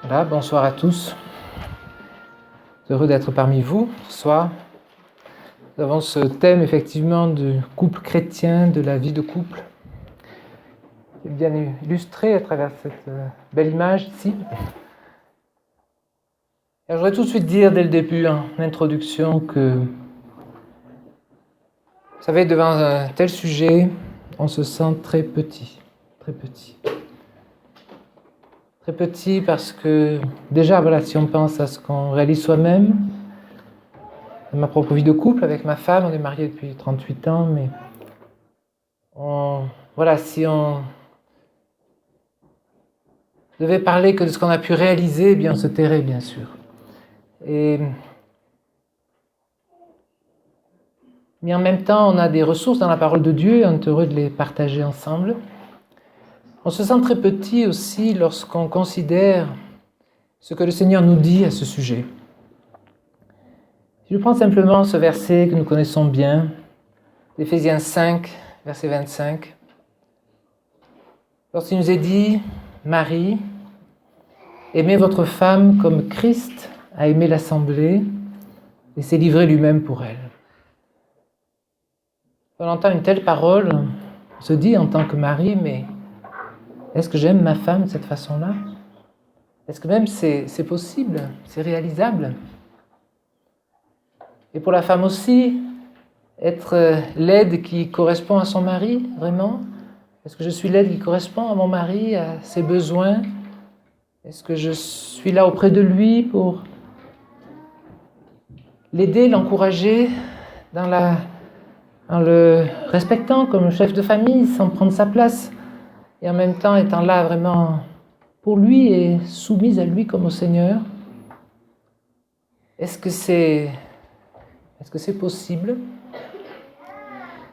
Voilà, bonsoir à tous. Heureux d'être parmi vous ce soir. Nous avons ce thème effectivement du couple chrétien, de la vie de couple, qui est bien illustré à travers cette belle image ici. Et je voudrais tout de suite dire dès le début, en introduction, que vous savez, devant un tel sujet, on se sent très petit, très petit. Très petit parce que déjà, voilà, si on pense à ce qu'on réalise soi-même, ma propre vie de couple avec ma femme, on est mariés depuis 38 ans, mais voilà, si on devait parler que de ce qu'on a pu réaliser, eh bien on se tairait bien sûr. Mais en même temps, on a des ressources dans la parole de Dieu et on est heureux de les partager ensemble. On se sent très petit aussi lorsqu'on considère ce que le Seigneur nous dit à ce sujet. Si je prends simplement ce verset que nous connaissons bien, d'Éphésiens 5, verset 25, lorsqu'il nous est dit, Marie, aimez votre femme comme Christ a aimé l'Assemblée et s'est livré lui-même pour elle. On entend une telle parole, on se dit en tant que mari, mais est-ce que j'aime ma femme de cette façon-là? Est-ce que même c'est possible? C'est réalisable? Et pour la femme aussi, être l'aide qui correspond à son mari, vraiment? Est-ce que je suis l'aide qui correspond à mon mari, à ses besoins? Est-ce que je suis là auprès de lui pour l'aider, l'encourager en le respectant comme chef de famille, sans prendre sa place, et en même temps étant là vraiment pour lui et soumise à lui comme au Seigneur? Est-ce que c'est possible?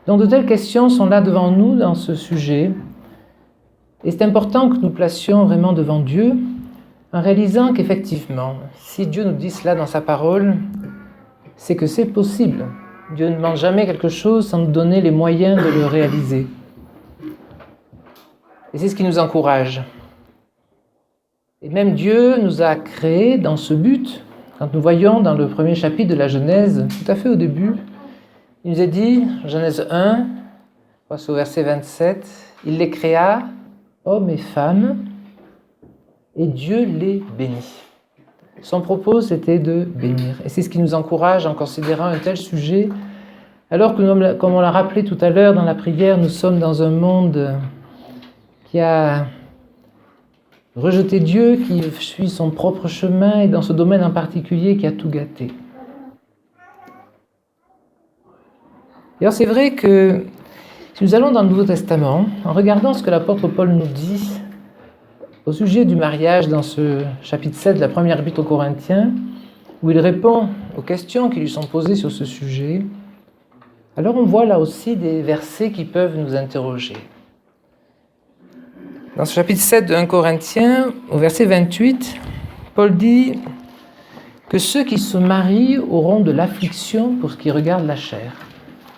Donc de telles questions sont là devant nous dans ce sujet, et c'est important que nous placions vraiment devant Dieu, en réalisant qu'effectivement, si Dieu nous dit cela dans sa parole, c'est que c'est possible. Dieu ne demande jamais quelque chose sans nous donner les moyens de le réaliser. Et c'est ce qui nous encourage. Et même Dieu nous a créés dans ce but. Quand nous voyons dans le premier chapitre de la Genèse, tout à fait au début, il nous est dit, Genèse 1, voici au verset 27, il les créa, hommes et femmes, et Dieu les bénit. Son propos, c'était de bénir. Et c'est ce qui nous encourage en considérant un tel sujet, alors que, comme on l'a rappelé tout à l'heure dans la prière, nous sommes dans un monde qui a rejeté Dieu, qui suit son propre chemin, et dans ce domaine en particulier, qui a tout gâté. Et alors c'est vrai que si nous allons dans le Nouveau Testament, en regardant ce que l'apôtre Paul nous dit au sujet du mariage dans ce chapitre 7 de la première épître aux Corinthiens, où il répond aux questions qui lui sont posées sur ce sujet, alors on voit là aussi des versets qui peuvent nous interroger. Dans ce chapitre 7 de 1 Corinthiens, au verset 28, Paul dit que ceux qui se marient auront de l'affliction pour ce qui regarde la chair.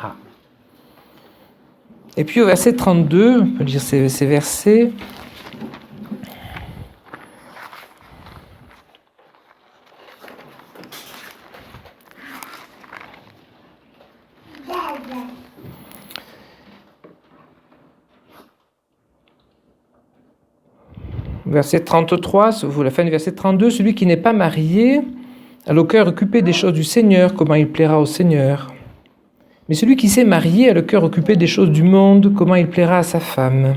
Ah. Et puis au verset 32, on peut lire ces versets. Verset 33, la fin du verset 32, celui qui n'est pas marié a le cœur occupé des choses du Seigneur, comment il plaira au Seigneur. Mais celui qui s'est marié a le cœur occupé des choses du monde, comment il plaira à sa femme.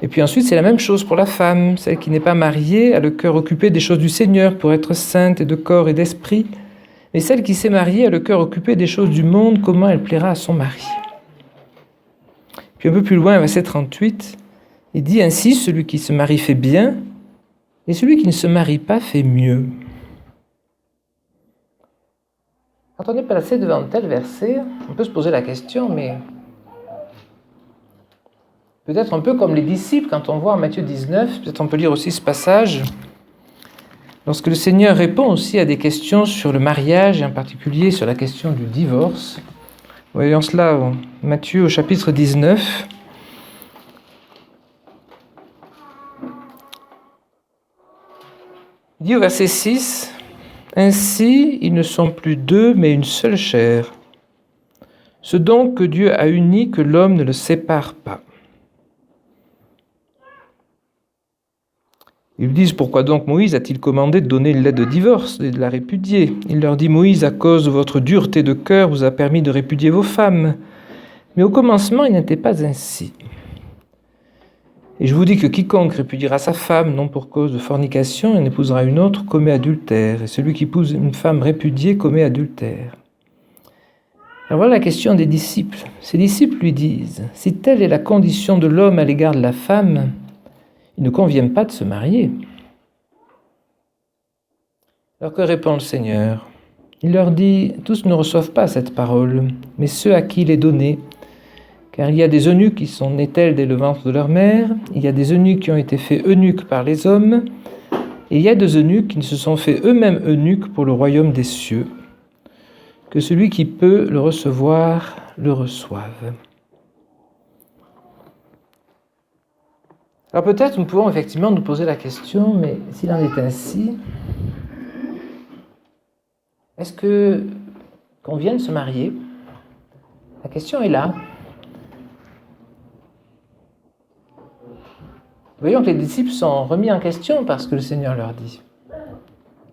Et puis ensuite, c'est la même chose pour la femme. Celle qui n'est pas mariée a le cœur occupé des choses du Seigneur pour être sainte et de corps et d'esprit. Mais celle qui s'est mariée a le cœur occupé des choses du monde, comment elle plaira à son mari. Puis un peu plus loin, verset 38, il dit ainsi, celui qui se marie fait bien, et celui qui ne se marie pas fait mieux. Quand on est placé devant un tel verset, on peut se poser la question, mais peut-être un peu comme les disciples, quand on voit en Matthieu 19, peut-être on peut lire aussi ce passage, lorsque le Seigneur répond aussi à des questions sur le mariage, et en particulier sur la question du divorce. Voyons cela en Matthieu au chapitre 19. Il dit au verset 6, « Ainsi, ils ne sont plus deux, mais une seule chair. Ce donc que Dieu a uni, que l'homme ne le sépare pas. » Ils lui disent, pourquoi donc Moïse a-t-il commandé de donner une lettre de divorce et de la répudier? Il leur dit, Moïse, à cause de votre dureté de cœur, vous a permis de répudier vos femmes. Mais au commencement, il n'était pas ainsi. Et je vous dis que quiconque répudiera sa femme, non pour cause de fornication, et en épousera une autre, commet adultère. Et celui qui épouse une femme répudiée commet adultère. Alors voilà la question des disciples. Ces disciples lui disent, si telle est la condition de l'homme à l'égard de la femme, il ne convient pas de se marier. Alors que répond le Seigneur? Il leur dit, tous ne reçoivent pas cette parole, mais ceux à qui il est donné, car il y a des eunuques qui sont nés tels dès le ventre de leur mère, il y a des eunuques qui ont été faits eunuques par les hommes, et il y a des eunuques qui se sont faits eux-mêmes eunuques pour le royaume des cieux, que celui qui peut le recevoir le reçoive. Alors peut-être nous pouvons effectivement nous poser la question, mais s'il en est ainsi, est-ce qu'on vient de se marier? La question est là. Voyons que les disciples sont remis en question par ce que le Seigneur leur dit.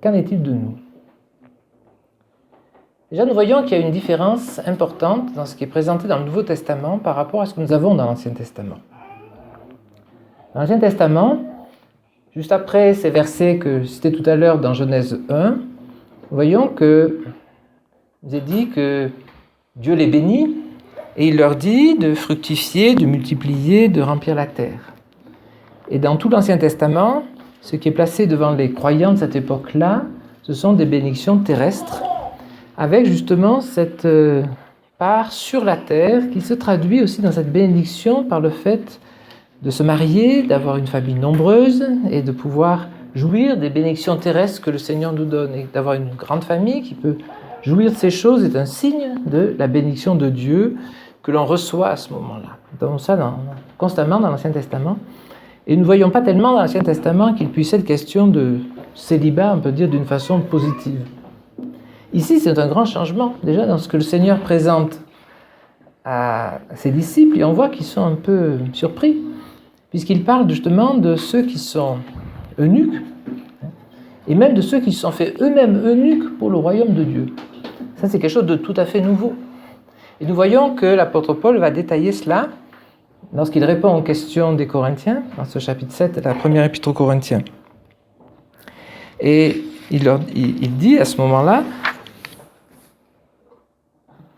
Qu'en est-il de nous? Déjà, nous voyons qu'il y a une différence importante dans ce qui est présenté dans le Nouveau Testament par rapport à ce que nous avons dans l'Ancien Testament. Dans l'Ancien Testament, juste après ces versets que je citais tout à l'heure dans Genèse 1, nous voyons que il est dit que Dieu les bénit et il leur dit de fructifier, de multiplier, de remplir la terre. Et dans tout l'Ancien Testament, ce qui est placé devant les croyants de cette époque-là, ce sont des bénédictions terrestres, avec justement cette part sur la terre qui se traduit aussi dans cette bénédiction par le fait de se marier, d'avoir une famille nombreuse et de pouvoir jouir des bénédictions terrestres que le Seigneur nous donne. Et d'avoir une grande famille qui peut jouir de ces choses est un signe de la bénédiction de Dieu que l'on reçoit à ce moment-là. Nous avons ça constamment dans l'Ancien Testament. Et nous ne voyons pas tellement dans l'Ancien Testament qu'il puisse être question de célibat, on peut dire, d'une façon positive. Ici, c'est un grand changement, déjà, dans ce que le Seigneur présente à ses disciples, et on voit qu'ils sont un peu surpris, puisqu'il parle justement de ceux qui sont eunuques, et même de ceux qui se sont fait eux-mêmes eunuques pour le royaume de Dieu. Ça, c'est quelque chose de tout à fait nouveau. Et nous voyons que l'apôtre Paul va détailler cela lorsqu'il répond aux questions des Corinthiens, dans ce chapitre 7 de la première épître aux Corinthiens. Et il dit à ce moment-là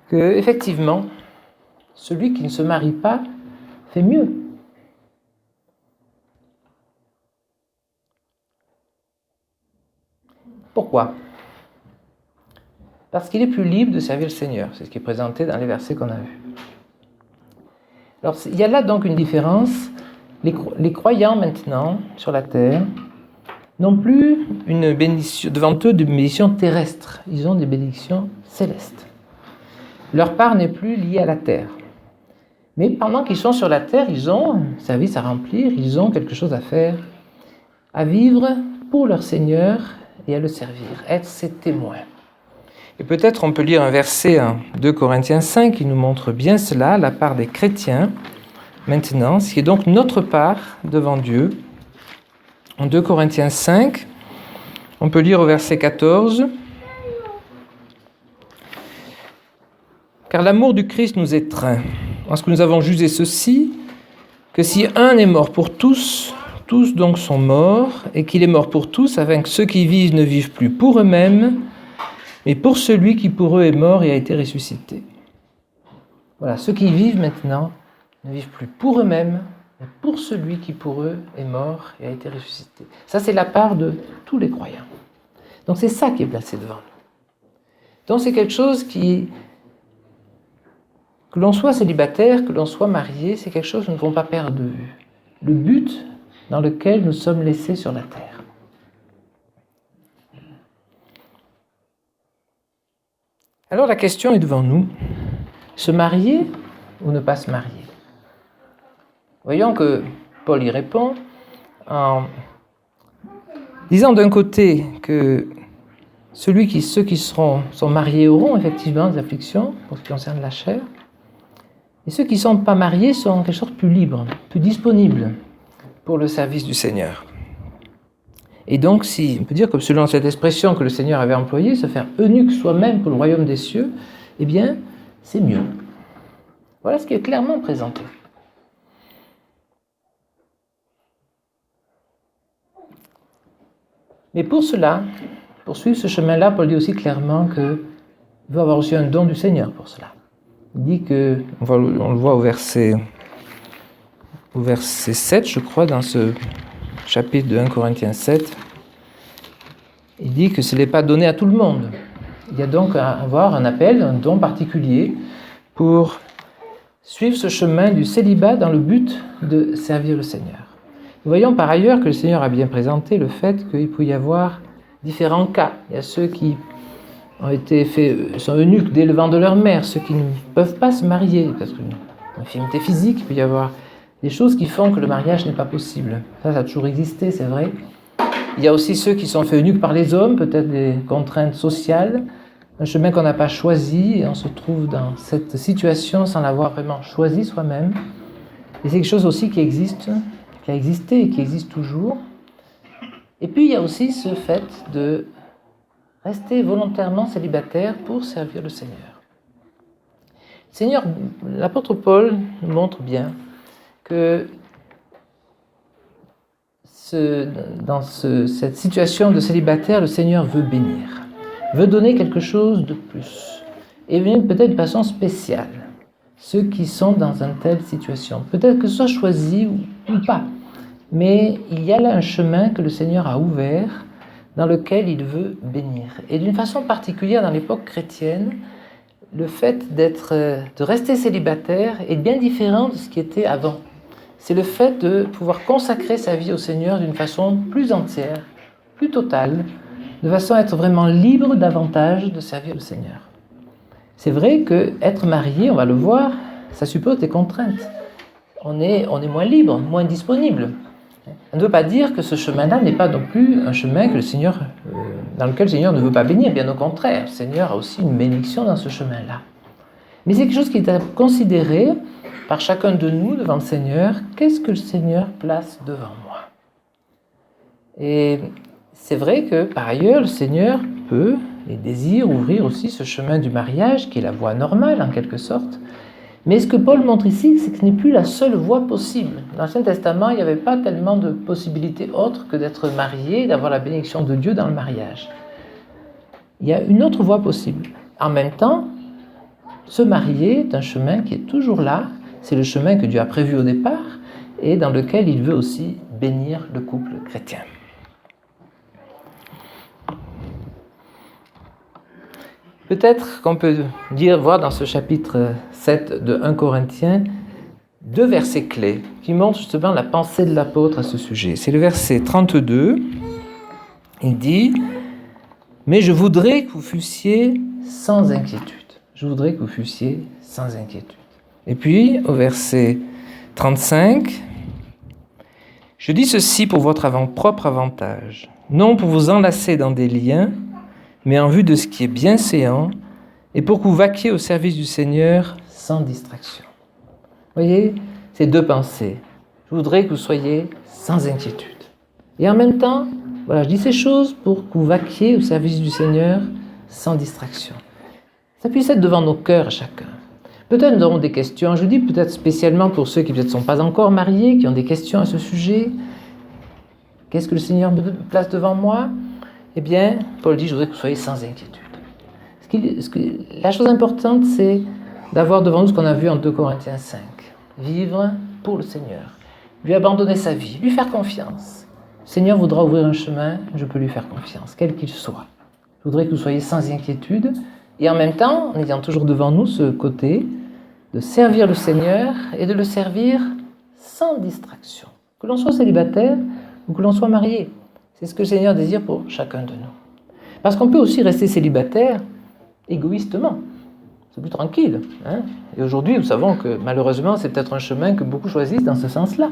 que, effectivement, celui qui ne se marie pas fait mieux. Pourquoi? Parce qu'il est plus libre de servir le Seigneur. C'est ce qui est présenté dans les versets qu'on a vus. Alors, il y a là donc une différence. Les croyants maintenant, sur la terre, n'ont plus une bénédiction, devant eux des bénédictions terrestres. Ils ont des bénédictions célestes. Leur part n'est plus liée à la terre. Mais pendant qu'ils sont sur la terre, ils ont un service à remplir, ils ont quelque chose à faire, à vivre pour leur Seigneur et à le servir, être ses témoins. Et peut-être on peut lire un verset en 2 Corinthiens 5 qui nous montre bien cela, la part des chrétiens, maintenant, ce qui est donc notre part devant Dieu. En 2 Corinthiens 5, on peut lire au verset 14. « Car l'amour du Christ nous étreint, parce que nous avons jugé ceci, que si un est mort pour tous, tous donc sont morts, et qu'il est mort pour tous, afin que ceux qui vivent ne vivent plus pour eux-mêmes, mais pour celui qui pour eux est mort et a été ressuscité. » Voilà, ceux qui vivent maintenant ne vivent plus pour eux-mêmes, mais pour celui qui pour eux est mort et a été ressuscité. Ça, c'est la part de tous les croyants. Donc c'est ça qui est placé devant nous. Donc c'est quelque chose qui, que l'on soit célibataire, que l'on soit marié, c'est quelque chose que nous ne devons pas perdre de vue. Le but dans lequel nous sommes laissés sur la terre. Alors la question est devant nous, se marier ou ne pas se marier? Voyons que Paul y répond en Disant d'un côté que ceux qui sont mariés auront effectivement des afflictions pour ce qui concerne la chair, et ceux qui ne sont pas mariés sont en quelque sorte plus libres, plus disponibles pour le service du Seigneur. Et donc, si on peut dire que selon cette expression que le Seigneur avait employée, se faire eunuque soi-même pour le royaume des cieux, eh bien, c'est mieux. Voilà ce qui est clairement présenté. Mais pour cela, pour suivre ce chemin-là, Paul dit aussi clairement qu'il veut avoir aussi un don du Seigneur pour cela. Il dit que, on le voit au verset 7, je crois, dans ce chapitre de 1 Corinthiens 7, il dit que ce n'est pas donné à tout le monde. Il y a donc à avoir un appel, un don particulier pour suivre ce chemin du célibat dans le but de servir le Seigneur. Nous voyons par ailleurs que le Seigneur a bien présenté le fait qu'il peut y avoir différents cas. Il y a ceux qui sont eunuques dès le ventre de leur mère, ceux qui ne peuvent pas se marier, parce qu'une infirmité physique, il peut y avoir des choses qui font que le mariage n'est pas possible. Ça a toujours existé, c'est vrai. Il y a aussi ceux qui sont faits eunuques par les hommes, peut-être des contraintes sociales, un chemin qu'on n'a pas choisi, et on se trouve dans cette situation sans l'avoir vraiment choisi soi-même. Et c'est quelque chose aussi qui existe, qui a existé et qui existe toujours. Et puis il y a aussi ce fait de rester volontairement célibataire pour servir le Seigneur. L'apôtre Paul nous montre bien que dans cette situation de célibataire, le Seigneur veut bénir, veut donner quelque chose de plus, et même peut-être de façon spéciale, ceux qui sont dans une telle situation. Peut-être que ce soit choisi ou pas, mais il y a là un chemin que le Seigneur a ouvert, dans lequel il veut bénir. Et d'une façon particulière dans l'époque chrétienne, le fait de rester célibataire est bien différent de ce qui était avant. C'est le fait de pouvoir consacrer sa vie au Seigneur d'une façon plus entière, plus totale, de façon à être vraiment libre davantage de servir le Seigneur. C'est vrai qu'être marié, on va le voir, ça suppose des contraintes. On est moins libre, moins disponible. Ça ne veut pas dire que ce chemin-là n'est pas non plus un chemin que dans lequel le Seigneur ne veut pas bénir, bien au contraire. Le Seigneur a aussi une bénédiction dans ce chemin-là. Mais c'est quelque chose qui est à considérer par chacun de nous devant le Seigneur. Qu'est-ce que le Seigneur place devant moi? Et c'est vrai que par ailleurs, le Seigneur peut et désire ouvrir aussi ce chemin du mariage, qui est la voie normale en quelque sorte. Mais ce que Paul montre ici, c'est que ce n'est plus la seule voie possible. Dans l'Ancien Testament, il n'y avait pas tellement de possibilités autres que d'être marié et d'avoir la bénédiction de Dieu dans le mariage. Il y a une autre voie possible. En même temps, se marier est un chemin qui est toujours là. C'est le chemin que Dieu a prévu au départ et dans lequel il veut aussi bénir le couple chrétien. Peut-être qu'on peut voir dans ce chapitre 7 de 1 Corinthiens 2 versets clés qui montrent justement la pensée de l'apôtre à ce sujet. C'est le verset 32. Il dit « Mais je voudrais que vous fussiez sans inquiétude. » Je voudrais que vous fussiez sans inquiétude. Et puis, au verset 35, « Je dis ceci pour votre propre avantage, non pour vous enlacer dans des liens, mais en vue de ce qui est bienséant, et pour que vous vaquiez au service du Seigneur sans distraction. » Vous voyez, ces deux pensées. Je voudrais que vous soyez sans inquiétude. Et en même temps, voilà, je dis ces choses pour que vous vaquiez au service du Seigneur sans distraction. Ça puisse être devant nos cœurs chacun. Peut-être nous aurons des questions, je vous dis peut-être spécialement pour ceux qui peut-être ne sont pas encore mariés, qui ont des questions à ce sujet. Qu'est-ce que le Seigneur me place devant moi? Eh bien, Paul dit, je voudrais que vous soyez sans inquiétude. La chose importante, c'est d'avoir devant nous ce qu'on a vu en 2 Corinthiens 5. Vivre pour le Seigneur. Lui abandonner sa vie, lui faire confiance. Le Seigneur voudra ouvrir un chemin, je peux lui faire confiance, quel qu'il soit. Je voudrais que vous soyez sans inquiétude, et en même temps, en ayant toujours devant nous ce côté de servir le Seigneur et de le servir sans distraction. Que l'on soit célibataire ou que l'on soit marié. C'est ce que le Seigneur désire pour chacun de nous. Parce qu'on peut aussi rester célibataire égoïstement. C'est plus tranquille. Hein? Et aujourd'hui, nous savons que malheureusement, c'est peut-être un chemin que beaucoup choisissent dans ce sens-là.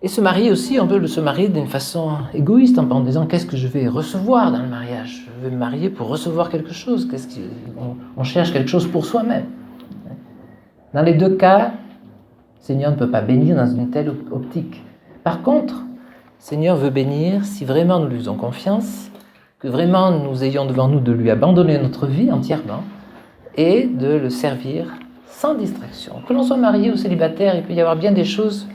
Et se marier aussi, on peut se marier d'une façon égoïste, en disant qu'est-ce que je vais recevoir dans le mariage? Je vais me marier pour recevoir quelque chose. On cherche quelque chose pour soi-même. Dans les deux cas, le Seigneur ne peut pas bénir dans une telle optique. Par contre, le Seigneur veut bénir si vraiment nous lui faisons confiance, que vraiment nous ayons devant nous de lui abandonner notre vie entièrement et de le servir sans distraction. Que l'on soit marié ou célibataire, il peut y avoir bien des choses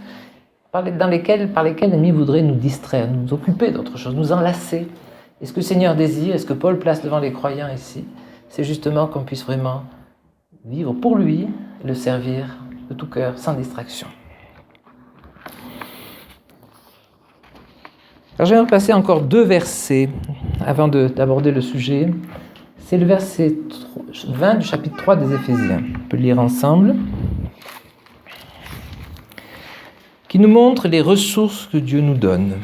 par lesquelles l'ennemi voudrait nous distraire, nous occuper d'autres choses, nous enlacer. Et ce que le Seigneur désire, et ce que Paul place devant les croyants ici, c'est justement qu'on puisse vraiment vivre pour lui et le servir de tout cœur, sans distraction. Alors j'aimerais passer encore 2 versets avant d'aborder le sujet. C'est le verset 20 du chapitre 3 des Éphésiens. On peut le lire ensemble. Qui nous montre les ressources que Dieu nous donne.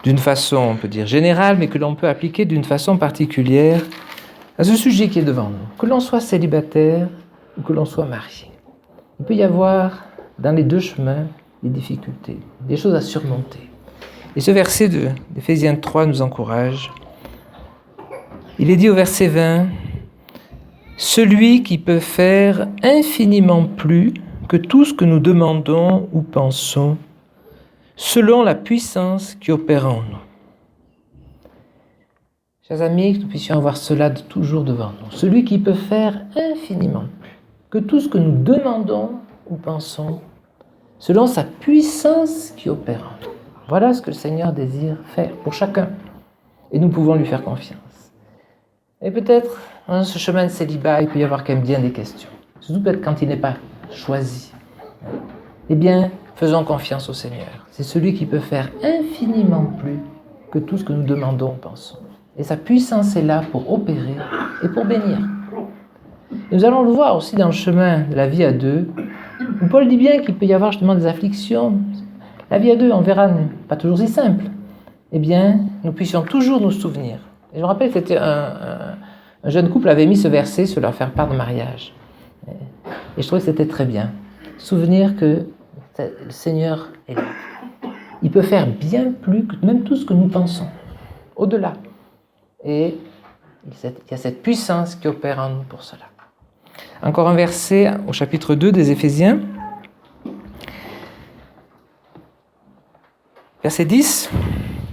D'une façon, on peut dire générale, mais que l'on peut appliquer d'une façon particulière à ce sujet qui est devant nous. Que l'on soit célibataire ou que l'on soit marié. Il peut y avoir dans les deux chemins des difficultés, des choses à surmonter. Et ce verset d'Éphésiens 3 nous encourage. Il est dit au verset 20, « Celui qui peut faire infiniment plus que tout ce que nous demandons ou pensons, selon la puissance qui opère en nous. » Chers amis, que nous puissions avoir cela toujours devant nous. Celui qui peut faire infiniment plus que tout ce que nous demandons ou pensons, selon sa puissance qui opère en nous. Voilà ce que le Seigneur désire faire pour chacun. Et nous pouvons lui faire confiance. Et peut-être, dans ce chemin de célibat, il peut y avoir quand même bien des questions. Surtout peut-être quand il n'est pas choisi. Eh bien, faisons confiance au Seigneur. C'est celui qui peut faire infiniment plus que tout ce que nous demandons ou pensons. Et sa puissance est là pour opérer et pour bénir. Et nous allons le voir aussi dans le chemin de la vie à deux, où Paul dit bien qu'il peut y avoir justement des afflictions. La vie à deux, on verra, n'est pas toujours si simple. Eh bien, nous puissions toujours nous souvenir. Et je me rappelle que c'était un jeune couple avait mis ce verset sur leur faire part de mariage. Et je trouvais que c'était très bien. Souvenir que le Seigneur est là. Il peut faire bien plus que même tout ce que nous pensons. Au-delà. Et il y a cette puissance qui opère en nous pour cela. Encore un verset au chapitre 2 des Éphésiens. Verset 10.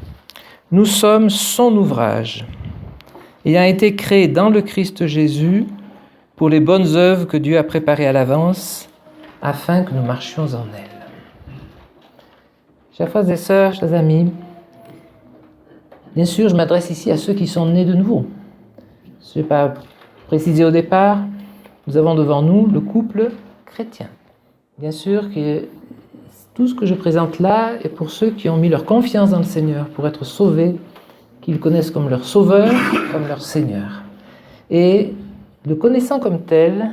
« Nous sommes son ouvrage, ayant été créés dans le Christ Jésus pour les bonnes œuvres que Dieu a préparées à l'avance, afin que nous marchions en elles. » Chers frères et sœurs, chers amis, bien sûr, je m'adresse ici à ceux qui sont nés de nouveau. Je n'ai pas précisé au départ, nous avons devant nous le couple chrétien. Bien sûr que tout ce que je présente là est pour ceux qui ont mis leur confiance dans le Seigneur pour être sauvés, qu'ils connaissent comme leur Sauveur, comme leur Seigneur. Et le connaissant comme tel,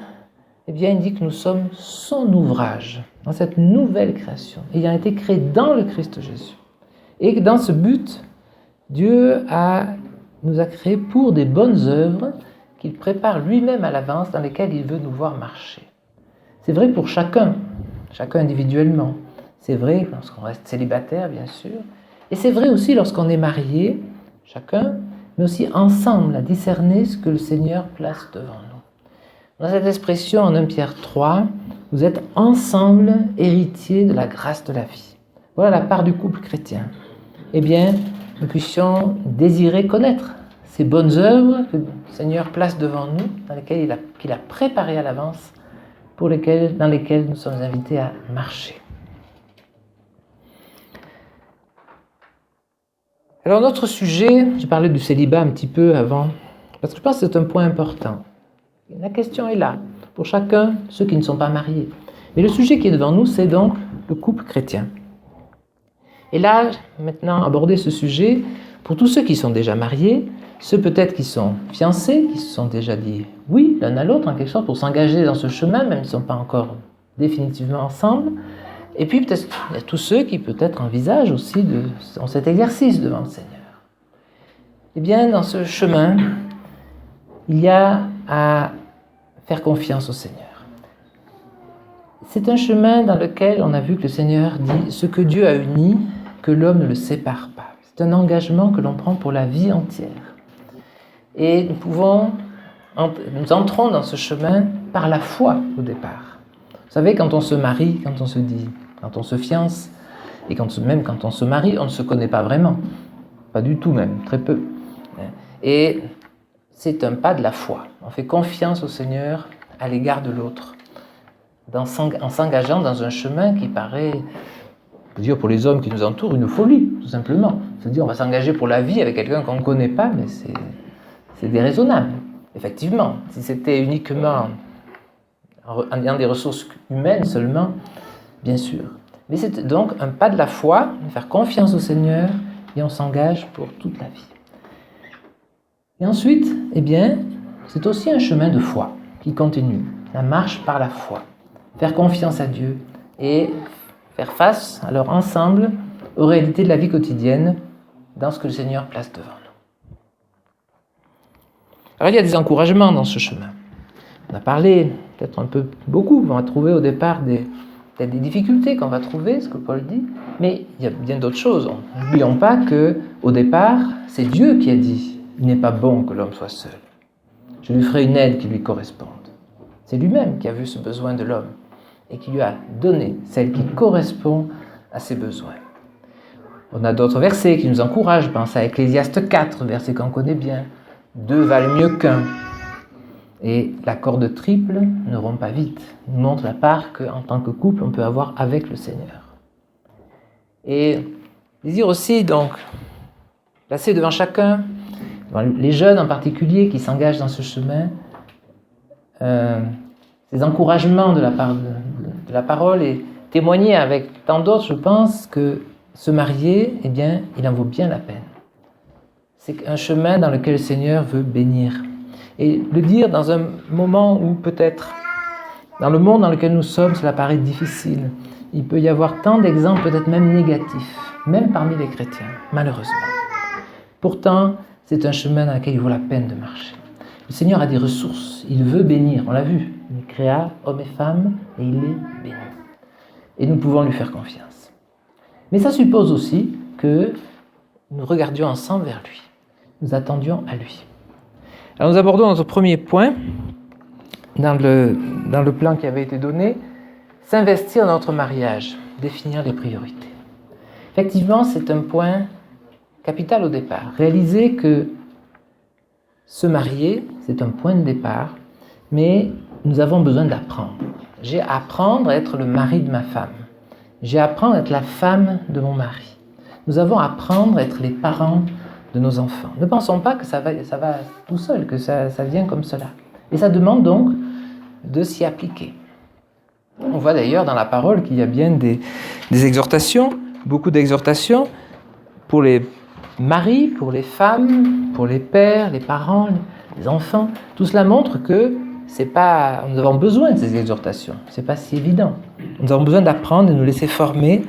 eh bien, il dit que nous sommes son ouvrage, dans cette nouvelle création, ayant été créés dans le Christ Jésus. Et que dans ce but, Dieu nous a créés pour des bonnes œuvres qu'il prépare lui-même à l'avance, dans lesquelles il veut nous voir marcher. C'est vrai pour chacun individuellement. C'est vrai lorsqu'on reste célibataire, bien sûr. Et c'est vrai aussi lorsqu'on est marié, chacun, mais aussi ensemble, à discerner ce que le Seigneur place devant nous. Dans cette expression en 1 Pierre 3, vous êtes ensemble héritiers de la grâce de la vie. Voilà la part du couple chrétien. Eh bien, nous puissions désirer connaître ces bonnes œuvres que le Seigneur place devant nous, dans lesquelles qu'il a préparées à l'avance, dans lesquelles nous sommes invités à marcher. Alors notre sujet, j'ai parlé du célibat un petit peu avant, parce que je pense que c'est un point important. La question est là, pour chacun, ceux qui ne sont pas mariés. Mais le sujet qui est devant nous, c'est donc le couple chrétien. Et là, maintenant, aborder ce sujet, pour tous ceux qui sont déjà mariés, ceux peut-être qui sont fiancés, qui se sont déjà dit oui l'un à l'autre, en quelque sorte, pour s'engager dans ce chemin, même s'ils ne sont pas encore définitivement ensemble. Et puis peut-être il y a tous ceux qui peut-être envisagent aussi cet exercice devant le Seigneur. Eh bien, dans ce chemin, il y a à faire confiance au Seigneur. C'est un chemin dans lequel on a vu que le Seigneur dit « Ce que Dieu a uni, que l'homme ne le sépare pas ». C'est un engagement que l'on prend pour la vie entière. Et nous entrons dans ce chemin par la foi au départ. Vous savez, quand on se marie, quand on se fiance, et même quand on se marie, on ne se connaît pas vraiment. Pas du tout même, très peu. Et c'est un pas de la foi. On fait confiance au Seigneur à l'égard de l'autre, en s'engageant dans un chemin qui paraît, on peut dire pour les hommes qui nous entourent, une folie, tout simplement. C'est-à-dire, on va s'engager pour la vie avec quelqu'un qu'on ne connaît pas, mais c'est déraisonnable. Effectivement, si c'était uniquement en ayant des ressources humaines seulement, bien sûr. Mais c'est donc un pas de la foi, de faire confiance au Seigneur, et on s'engage pour toute la vie. Et ensuite, eh bien, c'est aussi un chemin de foi qui continue, la marche par la foi. Faire confiance à Dieu et faire face, alors ensemble, aux réalités de la vie quotidienne dans ce que le Seigneur place devant nous. Alors il y a des encouragements dans ce chemin. On a parlé, peut-être un peu beaucoup, on va trouver au départ peut-être des difficultés qu'on va trouver, ce que Paul dit, mais il y a bien d'autres choses. N'oublions pas qu'au départ, c'est Dieu qui a dit « Il n'est pas bon que l'homme soit seul. Je lui ferai une aide qui lui corresponde. » C'est lui-même qui a vu ce besoin de l'homme et qui lui a donné celle qui correspond à ses besoins. On a d'autres versets qui nous encouragent. Je pense à Ecclésiaste 4, verset qu'on connaît bien. « Deux valent mieux qu'un. » Et la corde triple ne rompt pas vite. Nous montre la part qu'en tant que couple, on peut avoir avec le Seigneur. Et désir aussi, donc, placer devant chacun, les jeunes en particulier qui s'engagent dans ce chemin, ces encouragements de la part de la parole et témoigner avec tant d'autres, je pense que se marier, eh bien, il en vaut bien la peine. C'est un chemin dans lequel le Seigneur veut bénir. Et le dire dans un moment où peut-être, dans le monde dans lequel nous sommes, cela paraît difficile. Il peut y avoir tant d'exemples, peut-être même négatifs, même parmi les chrétiens, malheureusement. Pourtant, c'est un chemin dans lequel il vaut la peine de marcher. Le Seigneur a des ressources, il veut bénir, on l'a vu. Il créa hommes et femmes et il les bénit. Et nous pouvons lui faire confiance. Mais ça suppose aussi que nous regardions ensemble vers lui. Nous attendions à lui. Alors nous abordons notre premier point dans le plan qui avait été donné, s'investir dans notre mariage, définir les priorités. Effectivement, c'est un point capital au départ. Réaliser que se marier, c'est un point de départ, mais nous avons besoin d'apprendre. J'ai à apprendre à être le mari de ma femme. J'ai à apprendre à être la femme de mon mari. Nous avons à apprendre à être les parents de nos enfants. Ne pensons pas que ça va tout seul, que ça vient comme cela. Et ça demande donc de s'y appliquer. On voit d'ailleurs dans la parole qu'il y a bien des exhortations, beaucoup d'exhortations pour les maris, pour les femmes, pour les pères, les parents, les enfants. Tout cela montre que nous avons besoin de ces exhortations. C'est pas si évident. Nous avons besoin d'apprendre et de nous laisser former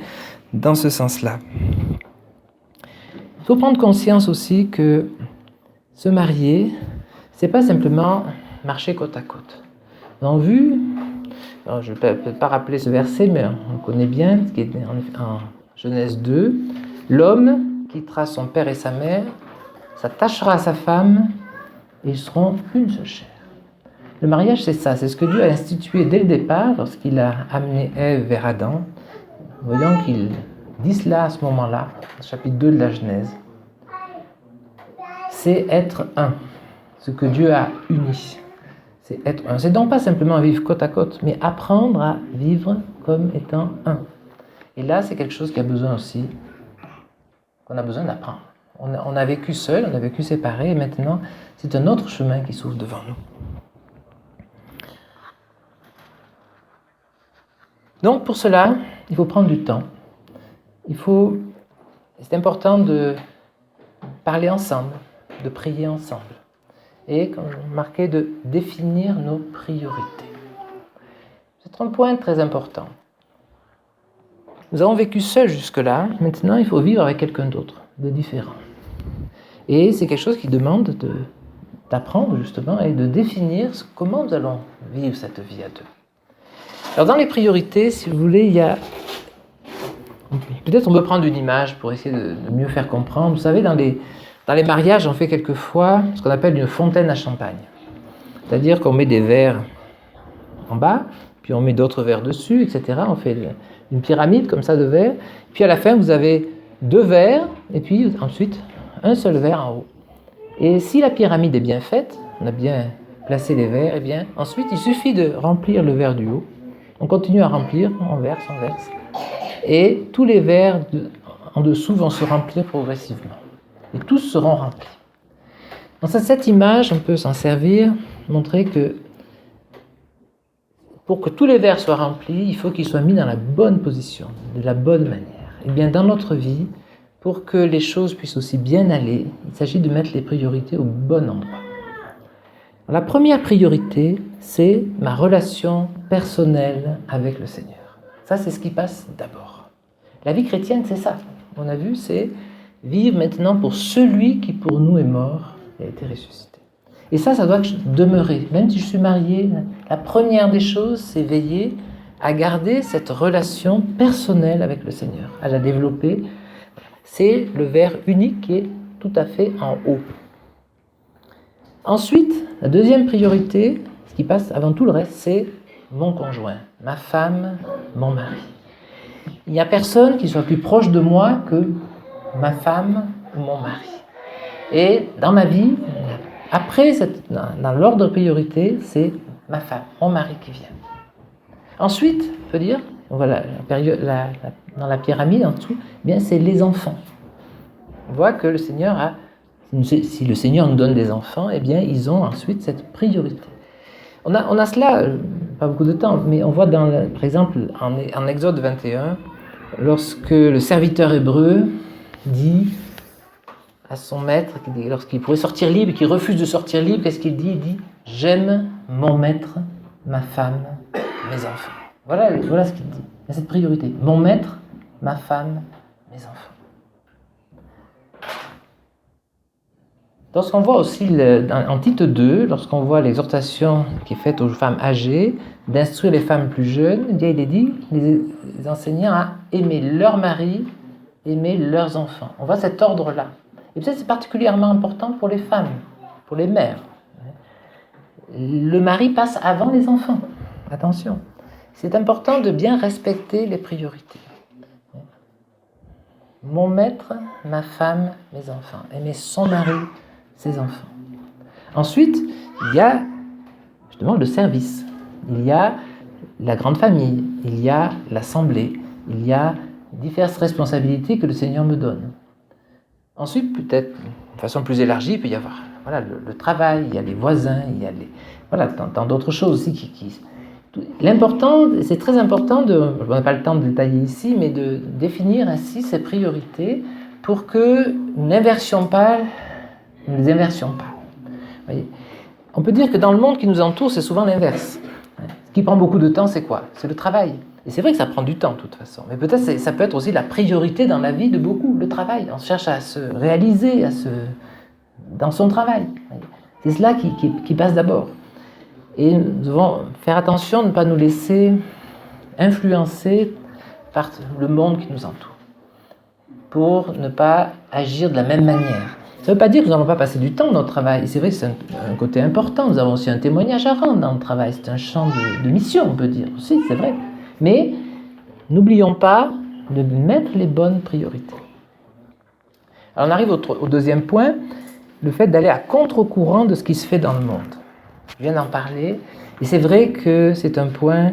dans ce sens-là. Il faut prendre conscience aussi que se marier, c'est pas simplement marcher côte à côte. Nous avons vu, alors je ne vais peut-être pas rappeler ce verset, mais on connaît bien, ce qui est en Genèse 2, l'homme quittera son père et sa mère, s'attachera à sa femme, et ils seront une seule chair. Le mariage, c'est ça, c'est ce que Dieu a institué dès le départ, lorsqu'il a amené Ève vers Adam. Voyons qu'il dit cela à ce moment-là, chapitre 2 de la Genèse. C'est être un, ce que Dieu a uni. C'est être un. C'est donc pas simplement vivre côte à côte, mais apprendre à vivre comme étant un. Et là, c'est quelque chose qui a besoin aussi, qu'on a besoin d'apprendre. On a vécu seul, on a vécu séparé, et maintenant, c'est un autre chemin qui s'ouvre devant nous. Donc, pour cela, il faut prendre du temps. C'est important de parler ensemble, de prier ensemble. Et, comme je marquais, de définir nos priorités. C'est un point très important. Nous avons vécu seuls jusque-là, maintenant il faut vivre avec quelqu'un d'autre, de différent. Et c'est quelque chose qui demande d'apprendre justement et de définir comment nous allons vivre cette vie à deux. Alors dans les priorités, si vous voulez, il y a... Peut-être on peut prendre une image pour essayer de mieux faire comprendre. Vous savez, dans les mariages, on fait quelquefois ce qu'on appelle une fontaine à champagne. C'est-à-dire qu'on met des verres en bas, puis on met d'autres verres dessus, etc. On fait une pyramide comme ça de verres. Puis à la fin, vous avez 2 verres, et puis ensuite un seul verre en haut. Et si la pyramide est bien faite, on a bien placé les verres, et bien ensuite il suffit de remplir le verre du haut. On continue à remplir, on verse. Et tous les verres en dessous vont se remplir progressivement. Et tous seront remplis. Dans cette image, on peut s'en servir, montrer que pour que tous les verres soient remplis, il faut qu'ils soient mis dans la bonne position, de la bonne manière. Et bien dans notre vie, pour que les choses puissent aussi bien aller, il s'agit de mettre les priorités au bon endroit. La première priorité, c'est ma relation personnelle avec le Seigneur. Ça, c'est ce qui passe d'abord. La vie chrétienne, c'est ça. On a vu, c'est vivre maintenant pour celui qui pour nous est mort et a été ressuscité. Et ça doit demeurer. Même si je suis marié, la première des choses, c'est veiller à garder cette relation personnelle avec le Seigneur, à la développer. C'est le vers unique qui est tout à fait en haut. Ensuite, la deuxième priorité, ce qui passe avant tout le reste, c'est mon conjoint, ma femme, mon mari. Il n'y a personne qui soit plus proche de moi que ma femme ou mon mari. Et dans ma vie, après, dans l'ordre de priorité, c'est ma femme, mon mari qui vient. Ensuite, on peut dire, voilà, dans la pyramide en dessous, eh bien, c'est les enfants. On voit que le Seigneur a, si le Seigneur nous donne des enfants, eh bien, ils ont ensuite cette priorité. On a cela, pas beaucoup de temps, mais on voit par exemple en Exode 21, lorsque le serviteur hébreu dit à son maître, lorsqu'il pourrait sortir libre, qu'il refuse de sortir libre, qu'est-ce qu'il dit ? Il dit « J'aime mon maître, ma femme, mes enfants ». Voilà ce qu'il dit. Il y a cette priorité. Mon maître, ma femme, mes enfants. Lorsqu'on voit aussi, en Tite 2, lorsqu'on voit l'exhortation qui est faite aux femmes âgées, d'instruire les femmes plus jeunes, eh bien, il est dit, les enseignants à aimer leur mari, aimer leurs enfants. On voit cet ordre-là. Et peut-être c'est particulièrement important pour les femmes, pour les mères. Le mari passe avant les enfants. Attention. C'est important de bien respecter les priorités. Mon maître, ma femme, mes enfants. Aimer son mari, ses enfants. Ensuite, il y a justement le service. Il y a la grande famille. Il y a l'assemblée. Il y a diverses responsabilités que le Seigneur me donne. Ensuite, peut-être, de façon plus élargie, il peut y avoir le travail, il y a les voisins, il y a tant d'autres choses aussi. L'important, c'est très important, on n'a pas le temps de détailler ici, mais de définir ainsi ces priorités pour que nous ne les inversions pas. Voyez, on peut dire que dans le monde qui nous entoure, c'est souvent l'inverse. Ce qui prend beaucoup de temps, c'est quoi ? C'est le travail. Et c'est vrai que ça prend du temps, de toute façon. Mais peut-être ça peut être aussi la priorité dans la vie de beaucoup, le travail. On cherche à se réaliser dans son travail. C'est cela qui passe d'abord. Et nous devons faire attention de ne pas nous laisser influencer par le monde qui nous entoure, pour ne pas agir de la même manière. Ça ne veut pas dire que nous n'allons pas passer du temps dans notre travail. Et c'est vrai que c'est un côté important. Nous avons aussi un témoignage à rendre dans le travail. C'est un champ de mission, on peut dire. aussi, c'est vrai. Mais n'oublions pas de mettre les bonnes priorités. Alors on arrive au deuxième point, le fait d'aller à contre-courant de ce qui se fait dans le monde. Je viens d'en parler, et c'est vrai que c'est un point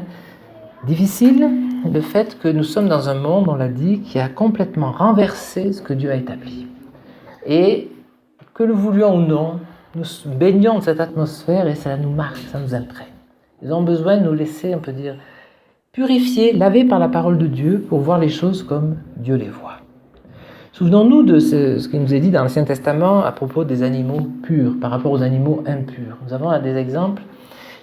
difficile, le fait que nous sommes dans un monde, on l'a dit, qui a complètement renversé ce que Dieu a établi. Et que le voulions ou non, nous baignons de cette atmosphère et ça nous marque, ça nous imprègne. Ils ont besoin de nous laisser, on peut dire, purifiés, lavés par la parole de Dieu pour voir les choses comme Dieu les voit. Souvenons-nous de ce qui nous est dit dans l'Ancien Testament à propos des animaux purs par rapport aux animaux impurs. Nous avons là des exemples.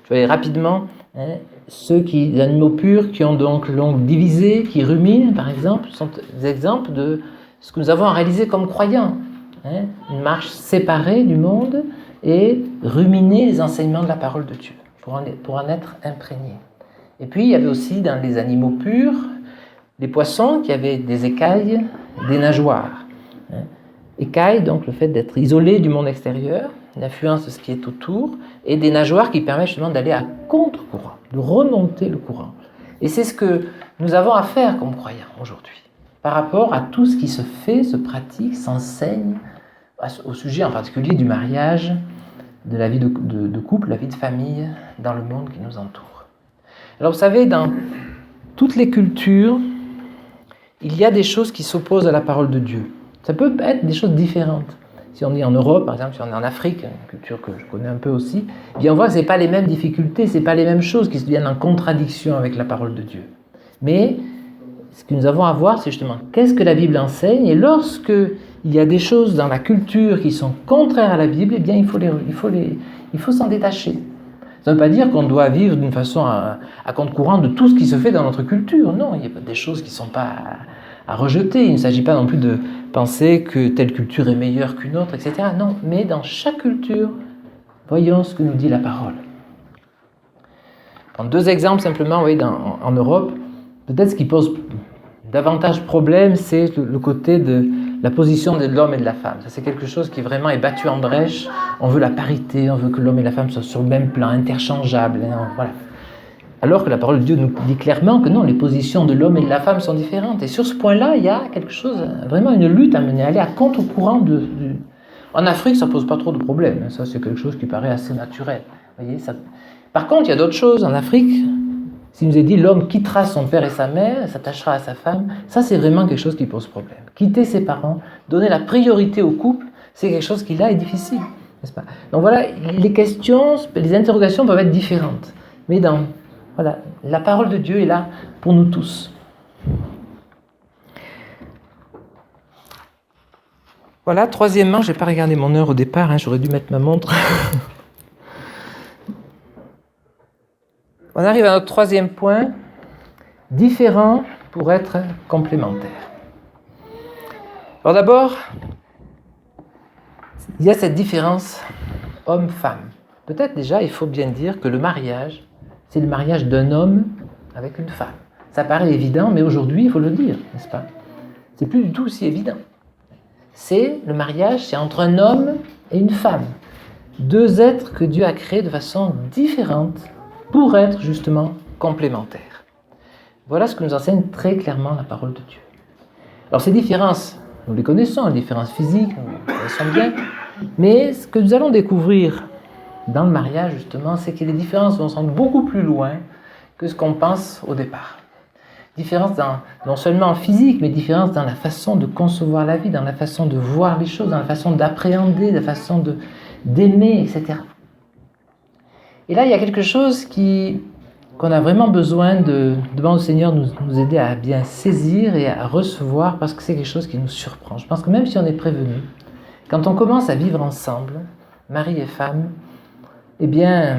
Je vais aller rapidement. Les animaux purs qui ont donc l'ongle divisé, qui ruminent, par exemple, sont des exemples de ce que nous avons à réaliser comme croyants. Une marche séparée du monde et ruminer les enseignements de la parole de Dieu pour en être imprégné. Et puis il y avait aussi dans les animaux purs, les poissons qui avaient des écailles, des nageoires. Écailles, donc le fait d'être isolé du monde extérieur, l'influence de ce qui est autour, et des nageoires qui permettent justement d'aller à contre-courant, de remonter le courant. Et c'est ce que nous avons à faire comme croyants aujourd'hui, par rapport à tout ce qui se fait, se pratique, s'enseigne, au sujet en particulier du mariage, de la vie de couple, la vie de famille, dans le monde qui nous entoure. Alors vous savez, dans toutes les cultures, il y a des choses qui s'opposent à la parole de Dieu. Ça peut être des choses différentes. Si on est en Europe, par exemple, si on est en Afrique, une culture que je connais un peu aussi, eh bien on voit que ce n'est pas les mêmes difficultés, ce n'est pas les mêmes choses qui viennent en contradiction avec la parole de Dieu. Mais ce que nous avons à voir, c'est justement qu'est-ce que la Bible enseigne, et lorsque il y a des choses dans la culture qui sont contraires à la Bible, eh bien il faut s'en détacher. Ça ne veut pas dire qu'on doit vivre d'une façon à contre-courant de tout ce qui se fait dans notre culture. Non, il y a des choses qui ne sont pas à rejeter. Il ne s'agit pas non plus de penser que telle culture est meilleure qu'une autre, etc. Non, mais dans chaque culture, voyons ce que nous dit la parole. En 2 exemples simplement, vous voyez, en Europe, peut-être ce qui pose davantage problème, c'est le côté de la position de l'homme et de la femme. Ça, c'est quelque chose qui vraiment est battu en brèche. On veut la parité, on veut que l'homme et la femme soient sur le même plan, interchangeables. Voilà. Alors que la parole de Dieu nous dit clairement que non, les positions de l'homme et de la femme sont différentes. Et sur ce point-là, il y a quelque chose, vraiment une lutte à mener, aller à contre-courant. En Afrique, ça ne pose pas trop de problèmes. Ça, c'est quelque chose qui paraît assez naturel. Vous voyez, ça... Par contre, il y a d'autres choses. En Afrique, s'il nous est dit l'homme quittera son père et sa mère, s'attachera à sa femme, ça, c'est vraiment quelque chose qui pose problème. Quitter ses parents, donner la priorité au couple, c'est quelque chose qui, là, est difficile. N'est-ce pas? Donc voilà, les questions, les interrogations peuvent être différentes. Mais voilà, la parole de Dieu est là pour nous tous. Voilà, troisièmement, je n'ai pas regardé mon heure au départ, j'aurais dû mettre ma montre. On arrive à notre troisième point, différent pour être complémentaire. Alors d'abord, il y a cette différence homme-femme. Peut-être déjà, il faut bien dire que le mariage, c'est le mariage d'un homme avec une femme. Ça paraît évident, mais aujourd'hui, il faut le dire, n'est-ce pas? C'est plus du tout aussi évident. Le mariage, c'est entre un homme et une femme. 2 êtres que Dieu a créés de façon différente pour être justement complémentaires. Voilà ce que nous enseigne très clairement la parole de Dieu. Alors ces différences, nous les connaissons, les différences physiques, nous les connaissons bien, mais ce que nous allons découvrir dans le mariage, justement, c'est que les différences vont s'en beaucoup plus loin que ce qu'on pense au départ. Différence non seulement en physique, mais différence dans la façon de concevoir la vie, dans la façon de voir les choses, dans la façon d'appréhender, la façon d'aimer, etc. Et là, il y a quelque chose qu'on a vraiment besoin de demander au Seigneur nous aider à bien saisir et à recevoir, parce que c'est quelque chose qui nous surprend. Je pense que même si on est prévenu, quand on commence à vivre ensemble, mari et femme, eh bien,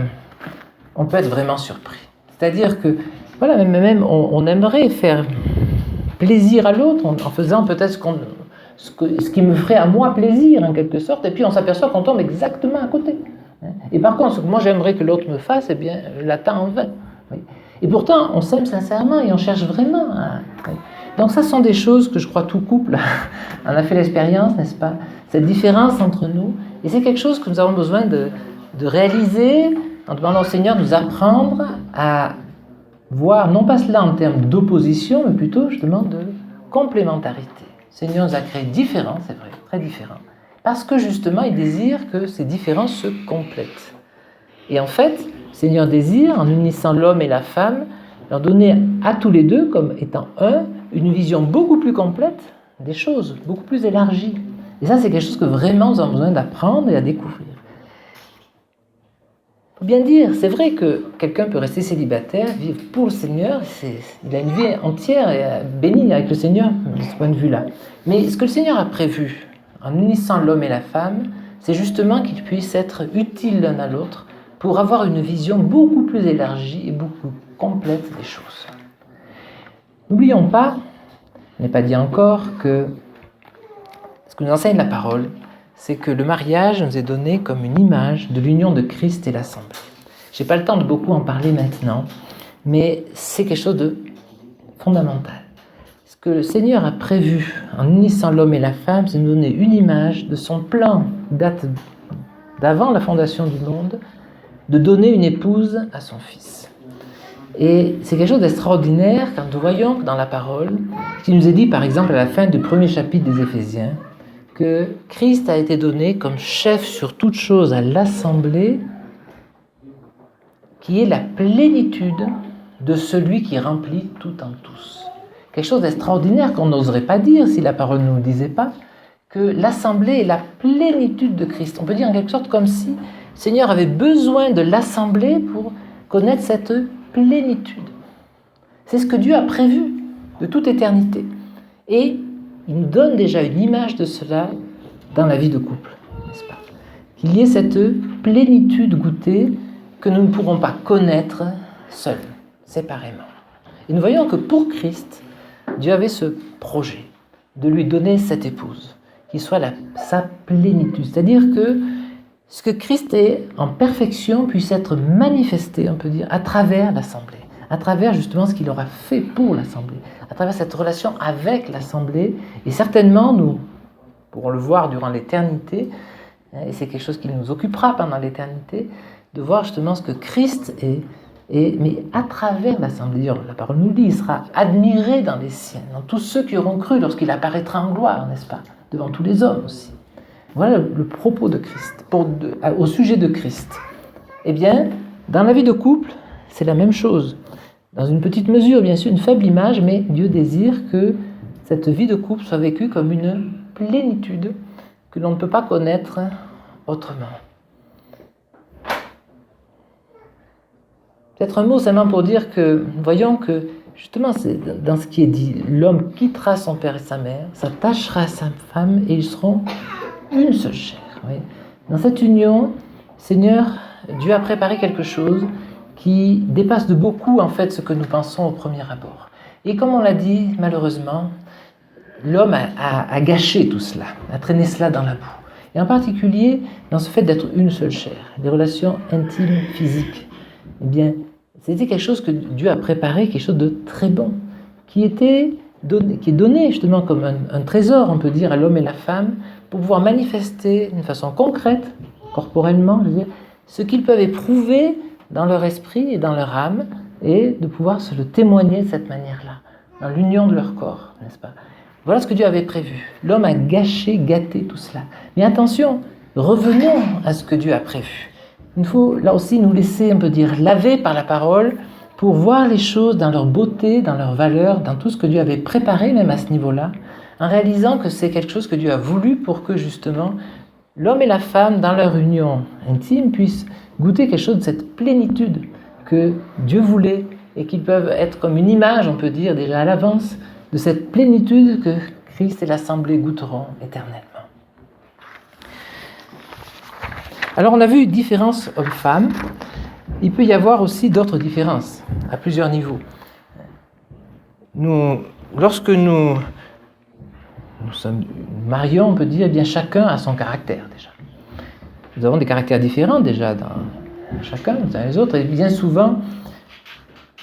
on peut être vraiment surpris. C'est-à-dire que, voilà, même on aimerait faire plaisir à l'autre en faisant peut-être ce qui me ferait à moi plaisir, en quelque sorte, et puis on s'aperçoit qu'on tombe exactement à côté. Et par contre, ce que moi j'aimerais que l'autre me fasse, eh bien, je l'attends en vain. Et pourtant, on s'aime sincèrement et on cherche vraiment. Donc ça sont des choses que je crois tout couple en a fait l'expérience, n'est-ce pas? Cette différence entre nous. Et c'est quelque chose que nous avons besoin de réaliser en demandant au Seigneur de nous apprendre à voir, non pas cela en termes d'opposition, mais plutôt, je demande, de complémentarité. Le Seigneur nous a créés différents, c'est vrai, très différents. Parce que justement, il désire que ces différences se complètent. Et en fait, le Seigneur désire, en unissant l'homme et la femme, leur donner à tous les deux, comme étant un, une vision beaucoup plus complète des choses, beaucoup plus élargie. Et ça, c'est quelque chose que vraiment nous avons besoin d'apprendre et à découvrir. Il faut bien dire, c'est vrai que quelqu'un peut rester célibataire, vivre pour le Seigneur, il a une vie entière et bénie avec le Seigneur, de ce point de vue-là. Mais ce que le Seigneur a prévu, en unissant l'homme et la femme, c'est justement qu'ils puissent être utiles l'un à l'autre pour avoir une vision beaucoup plus élargie et beaucoup plus complète des choses. N'oublions pas, je n'ai pas dit encore, que ce que nous enseigne la parole, c'est que le mariage nous est donné comme une image de l'union de Christ et l'Assemblée. Je n'ai pas le temps de beaucoup en parler maintenant, mais c'est quelque chose de fondamental. Ce que le Seigneur a prévu en unissant l'homme et la femme, c'est de nous donner une image de son plan qui date d'avant la fondation du monde, de donner une épouse à son fils. Et c'est quelque chose d'extraordinaire quand nous voyons dans la parole, qui nous est dit par exemple à la fin du premier chapitre des Éphésiens, que Christ a été donné comme chef sur toute chose à l'assemblée, qui est la plénitude de celui qui remplit tout en tous. Quelque chose d'extraordinaire qu'on n'oserait pas dire si la parole ne nous le disait pas, que l'assemblée est la plénitude de Christ. On peut dire en quelque sorte comme si le Seigneur avait besoin de l'assemblée pour connaître cette plénitude. C'est ce que Dieu a prévu de toute éternité. Et il nous donne déjà une image de cela dans la vie de couple, n'est-ce pas? Qu'il y ait cette plénitude goûtée que nous ne pourrons pas connaître seuls, séparément. Et nous voyons que pour Christ, Dieu avait ce projet de lui donner cette épouse, qui soit sa plénitude. C'est-à-dire que ce que Christ est en perfection puisse être manifesté, on peut dire, à travers l'Assemblée, à travers justement ce qu'il aura fait pour l'Assemblée, à travers cette relation avec l'Assemblée. Et certainement, nous pourrons le voir durant l'éternité, et c'est quelque chose qui nous occupera pendant l'éternité, de voir justement ce que Christ est, mais à travers l'Assemblée. La parole nous dit, il sera admiré dans les siens, dans tous ceux qui auront cru lorsqu'il apparaîtra en gloire, n'est-ce pas? Devant tous les hommes aussi. Voilà le propos de Christ, au sujet de Christ. Eh bien, dans la vie de couple, c'est la même chose. Dans une petite mesure, bien sûr, une faible image, mais Dieu désire que cette vie de couple soit vécue comme une plénitude que l'on ne peut pas connaître autrement. Peut-être un mot seulement pour dire que, voyons que, justement, c'est dans ce qui est dit, l'homme quittera son père et sa mère, s'attachera à sa femme, et ils seront une seule chair. Oui. Dans cette union, Seigneur, Dieu a préparé quelque chose qui dépasse de beaucoup, en fait, ce que nous pensons au premier abord. Et comme on l'a dit, malheureusement, l'homme a gâché tout cela, a traîné cela dans la boue. Et en particulier, dans ce fait d'être une seule chair, les relations intimes, physiques. Eh bien, c'était quelque chose que Dieu a préparé, quelque chose de très bon, qui est donné justement comme un trésor, on peut dire, à l'homme et la femme, pour pouvoir manifester d'une façon concrète, corporellement, je veux dire, ce qu'ils peuvent éprouver dans leur esprit et dans leur âme, et de pouvoir se le témoigner de cette manière-là, dans l'union de leur corps, n'est-ce pas? Voilà ce que Dieu avait prévu. L'homme a gâté tout cela. Mais attention, revenons à ce que Dieu a prévu. Il faut là aussi nous laisser, on peut dire, laver par la parole pour voir les choses dans leur beauté, dans leur valeur, dans tout ce que Dieu avait préparé même à ce niveau-là, en réalisant que c'est quelque chose que Dieu a voulu pour que justement l'homme et la femme, dans leur union intime, puissent goûter quelque chose de cette plénitude que Dieu voulait et qu'ils peuvent être comme une image, on peut dire déjà à l'avance, de cette plénitude que Christ et l'Assemblée goûteront éternellement. Alors on a vu différences hommes-femmes. Il peut y avoir aussi d'autres différences, à plusieurs niveaux. Lorsque nous sommes marions, on peut dire, eh bien chacun a son caractère déjà. Nous avons des caractères différents déjà dans chacun, les uns les autres, et bien souvent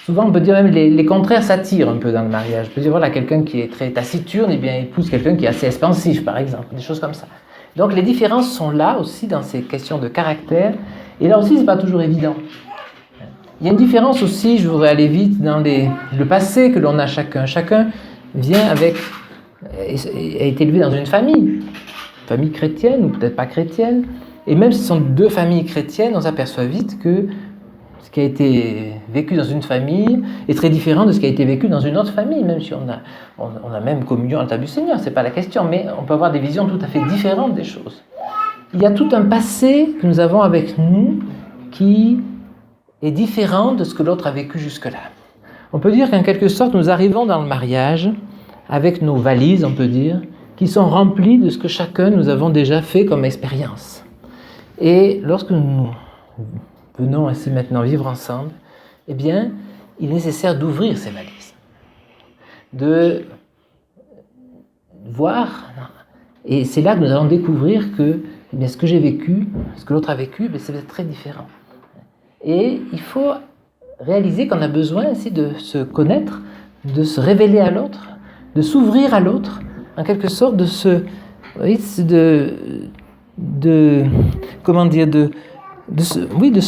on peut dire même les contraires s'attirent un peu dans le mariage. On peut dire, voilà, quelqu'un qui est très taciturne, eh bien épouse quelqu'un qui est assez expansif, par exemple, des choses comme ça. Donc les différences sont là aussi dans ces questions de caractère, et là aussi c'est pas toujours évident. Il y a une différence aussi, je voudrais aller vite, dans le passé que l'on a chacun. Chacun vient a été élevé dans une famille chrétienne ou peut-être pas chrétienne, et même si ce sont deux familles chrétiennes, on s'aperçoit vite que ce qui a été vécu dans une famille est très différent de ce qui a été vécu dans une autre famille, même si on a même communion à la table du Seigneur, c'est pas la question, mais on peut avoir des visions tout à fait différentes des choses. Il y a tout un passé que nous avons avec nous qui est différent de ce que l'autre a vécu jusque-là. On peut dire qu'en quelque sorte, nous arrivons dans le mariage avec nos valises, on peut dire, qui sont remplies de ce que chacun nous avons déjà fait comme expérience. Et lorsque nous venons ainsi maintenant vivre ensemble, eh bien, il est nécessaire d'ouvrir ces valises, de voir, et c'est là que nous allons découvrir que eh bien, ce que j'ai vécu, ce que l'autre a vécu, c'est très différent. Et il faut réaliser qu'on a besoin aussi de se connaître, de se révéler à l'autre, de s'ouvrir à l'autre, en quelque sorte de se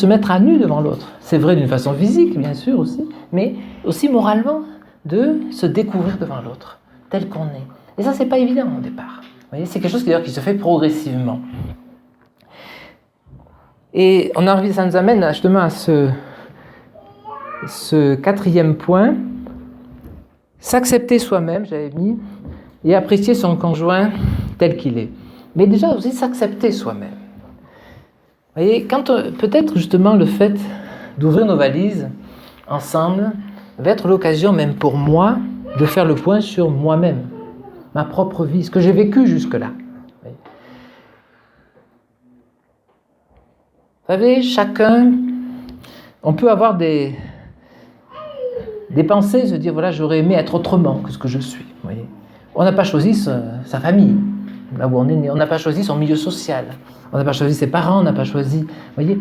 mettre à nu devant l'autre. C'est vrai d'une façon physique, bien sûr aussi, mais aussi moralement, de se découvrir devant l'autre, tel qu'on est. Et ça, c'est pas évident au départ. Vous voyez, c'est quelque chose qui se fait progressivement. Et ça nous amène justement à ce quatrième point, s'accepter soi-même, j'avais mis, et apprécier son conjoint tel qu'il est. Mais déjà aussi s'accepter soi-même. Vous voyez, peut-être justement le fait d'ouvrir nos valises ensemble va être l'occasion même pour moi de faire le point sur moi-même, ma propre vie, ce que j'ai vécu jusque-là. Vous savez, chacun, on peut avoir des pensées, se dire, voilà, j'aurais aimé être autrement que ce que je suis. Vous voyez. On n'a pas choisi sa famille, là où on est né, on n'a pas choisi son milieu social, on n'a pas choisi ses parents, on n'a pas choisi... Vous voyez,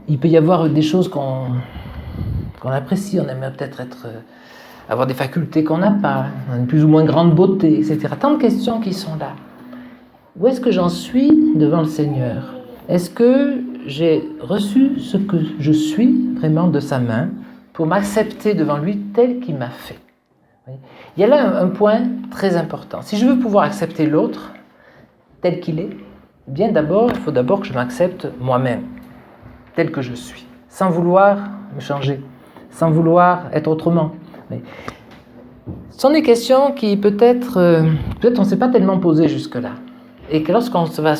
il peut y avoir des choses qu'on apprécie, on aimerait peut-être avoir des facultés qu'on n'a pas, une plus ou moins grande beauté, etc. Tant de questions qui sont là. Où est-ce que j'en suis devant le Seigneur? Est-ce que j'ai reçu ce que je suis vraiment de sa main pour m'accepter devant lui tel qu'il m'a fait? Il y a là un point très important. Si je veux pouvoir accepter l'autre tel qu'il est, eh bien d'abord, il faut d'abord que je m'accepte moi-même, tel que je suis, sans vouloir me changer, sans vouloir être autrement. Mais ce sont des questions qui peut-être on ne s'est pas tellement posées jusque-là. Et que lorsqu'on va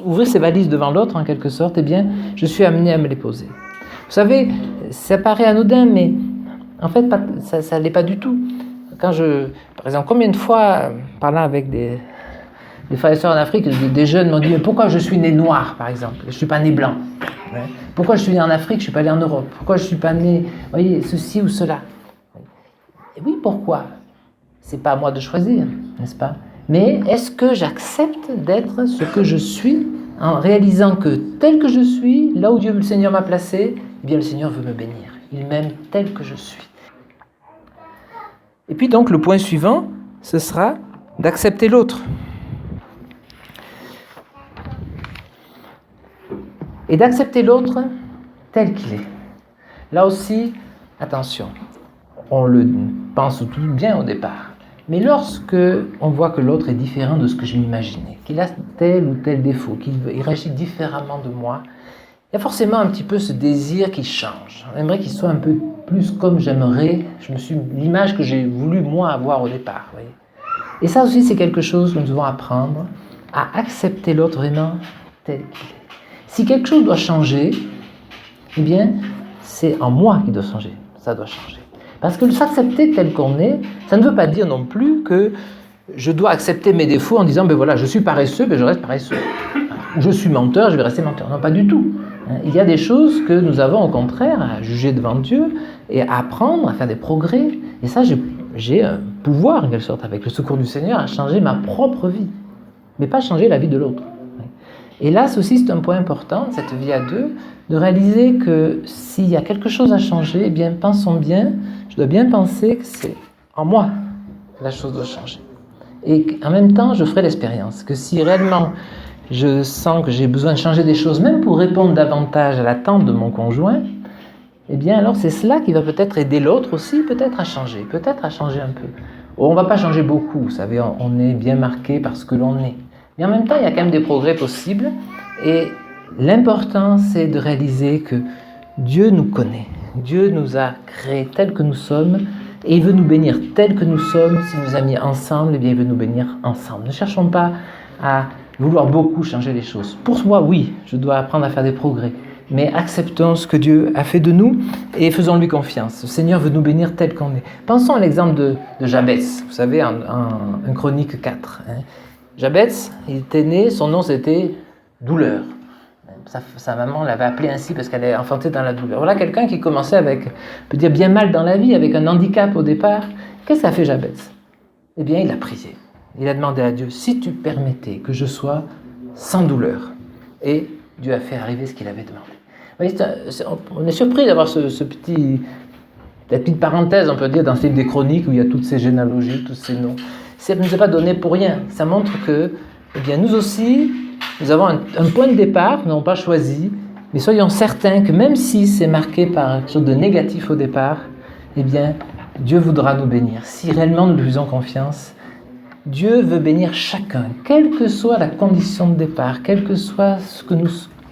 ouvrir ses valises devant l'autre, en quelque sorte, eh bien, je suis amené à me les poser. Vous savez, ça paraît anodin, mais en fait, ça ne l'est pas du tout. Par exemple, combien de fois, parlant avec des frères et sœurs en Afrique, des jeunes m'ont dit, mais pourquoi je suis né noir, par exemple, je ne suis pas né blanc? Pourquoi je suis né en Afrique, je ne suis pas allé en Europe? Pourquoi je ne suis pas né, vous voyez, ceci ou cela? Et oui, pourquoi? Ce n'est pas à moi de choisir, n'est-ce pas? Mais est-ce que j'accepte d'être ce que je suis en réalisant que tel que je suis, là où le Seigneur m'a placé, eh bien le Seigneur veut me bénir. Il m'aime tel que je suis. Et puis donc le point suivant, ce sera d'accepter l'autre. Et d'accepter l'autre tel qu'il est. Là aussi, attention, on le pense tout bien au départ. Mais lorsque on voit que l'autre est différent de ce que je m'imaginais, qu'il a tel ou tel défaut, qu'il réagit différemment de moi, il y a forcément un petit peu ce désir qui change. On aimerait qu'il soit un peu plus comme j'aimerais, l'image que j'ai voulu moi avoir au départ. Vous voyez. Et ça aussi, c'est quelque chose que nous devons apprendre, à accepter l'autre vraiment tel qu'il est. Si quelque chose doit changer, eh bien, c'est en moi qui doit changer. Ça doit changer. Parce que s'accepter tel qu'on est, ça ne veut pas dire non plus que je dois accepter mes défauts en disant, ben voilà, je suis paresseux, ben je reste paresseux. Ou je suis menteur, je vais rester menteur. Non, pas du tout. Il y a des choses que nous avons au contraire à juger devant Dieu et à apprendre, à faire des progrès. Et ça, j'ai un pouvoir, en quelque sorte, avec le secours du Seigneur, à changer ma propre vie. Mais pas changer la vie de l'autre. Et là, ceci, c'est un point important, cette vie à deux, de réaliser que s'il y a quelque chose à changer, eh bien, pensons bien, je dois bien penser que c'est en moi que la chose doit changer. Et en même temps, je ferai l'expérience que si réellement je sens que j'ai besoin de changer des choses, même pour répondre davantage à l'attente de mon conjoint, eh bien, alors c'est cela qui va peut-être aider l'autre aussi, peut-être à changer un peu. On ne va pas changer beaucoup, vous savez, on est bien marqué par ce que l'on est. Mais en même temps, il y a quand même des progrès possibles. Et l'important, c'est de réaliser que Dieu nous connaît. Dieu nous a créés tels que nous sommes. Et il veut nous bénir tels que nous sommes. S'il nous a mis ensemble, eh bien, il veut nous bénir ensemble. Ne cherchons pas à vouloir beaucoup changer les choses. Pour moi, oui, je dois apprendre à faire des progrès. Mais acceptons ce que Dieu a fait de nous et faisons-lui confiance. Le Seigneur veut nous bénir tel qu'on est. Pensons à l'exemple de Jabès, vous savez, en Chronique 4. Jabès, il était né, son nom c'était Douleur. Sa maman l'avait appelé ainsi parce qu'elle est enfantée dans la douleur. Voilà quelqu'un qui commençait avec, on peut dire bien mal dans la vie, avec un handicap au départ. Qu'est-ce qu'a fait Jabès? Eh bien, il a prié. Il a demandé à Dieu, si tu permettais que je sois sans douleur. Et Dieu a fait arriver ce qu'il avait demandé. Vous voyez, on est surpris d'avoir ce petit La petite parenthèse, on peut dire, dans ce livre des Chroniques, où il y a toutes ces généalogies, tous ces noms, ça ne nous est pas donné pour rien. Ça montre que, eh bien, nous aussi, nous avons un point de départ, nous n'avons pas choisi, mais soyons certains que même si c'est marqué par quelque chose de négatif au départ, eh bien, Dieu voudra nous bénir. Si réellement nous lui faisons confiance, Dieu veut bénir chacun, quelle que soit la condition de départ, quel que soit ce que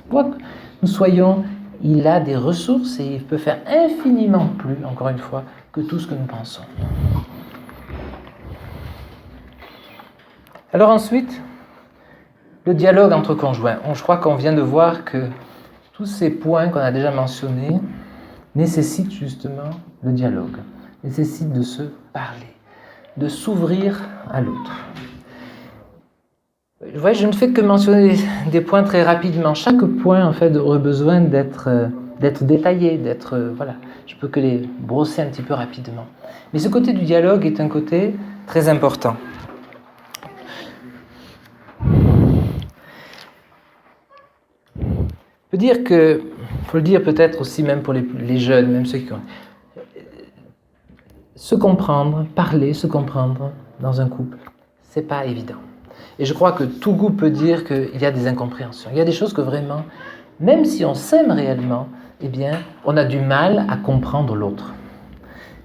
quoi que nous soyons, il a des ressources et il peut faire infiniment plus, encore une fois, que tout ce que nous pensons. Alors ensuite, le dialogue entre conjoints. Je crois qu'on vient de voir que tous ces points qu'on a déjà mentionnés nécessitent justement le dialogue, nécessitent de se parler, de s'ouvrir à l'autre. Vous voyez, je ne fais que mentionner des points très rapidement. Chaque point, en fait, aurait besoin d'être détaillé, voilà. Je peux que les brosser un petit peu rapidement. Mais ce côté du dialogue est un côté très important. Je peux dire que, il faut le dire peut-être aussi même pour les jeunes, même ceux qui ont... Se comprendre, parler, se comprendre dans un couple, c'est pas évident. Et je crois que tout goût peut dire qu'il y a des incompréhensions. Il y a des choses que vraiment, même si on s'aime réellement, eh bien, on a du mal à comprendre l'autre.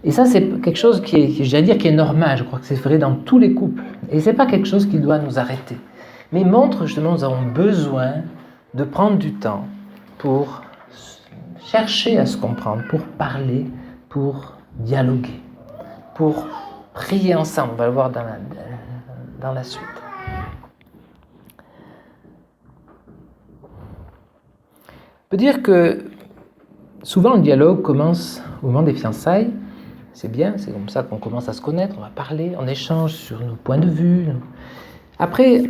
Et ça, c'est quelque chose qui est normal. Je crois que c'est vrai dans tous les couples. Et c'est pas quelque chose qui doit nous arrêter. Mais montre justement, nous avons besoin de prendre du temps pour chercher à se comprendre, pour parler, pour dialoguer, pour prier ensemble. On va le voir dans la suite. On peut dire que souvent le dialogue commence au moment des fiançailles. C'est bien, c'est comme ça qu'on commence à se connaître, on va parler, on échange sur nos points de vue. Après,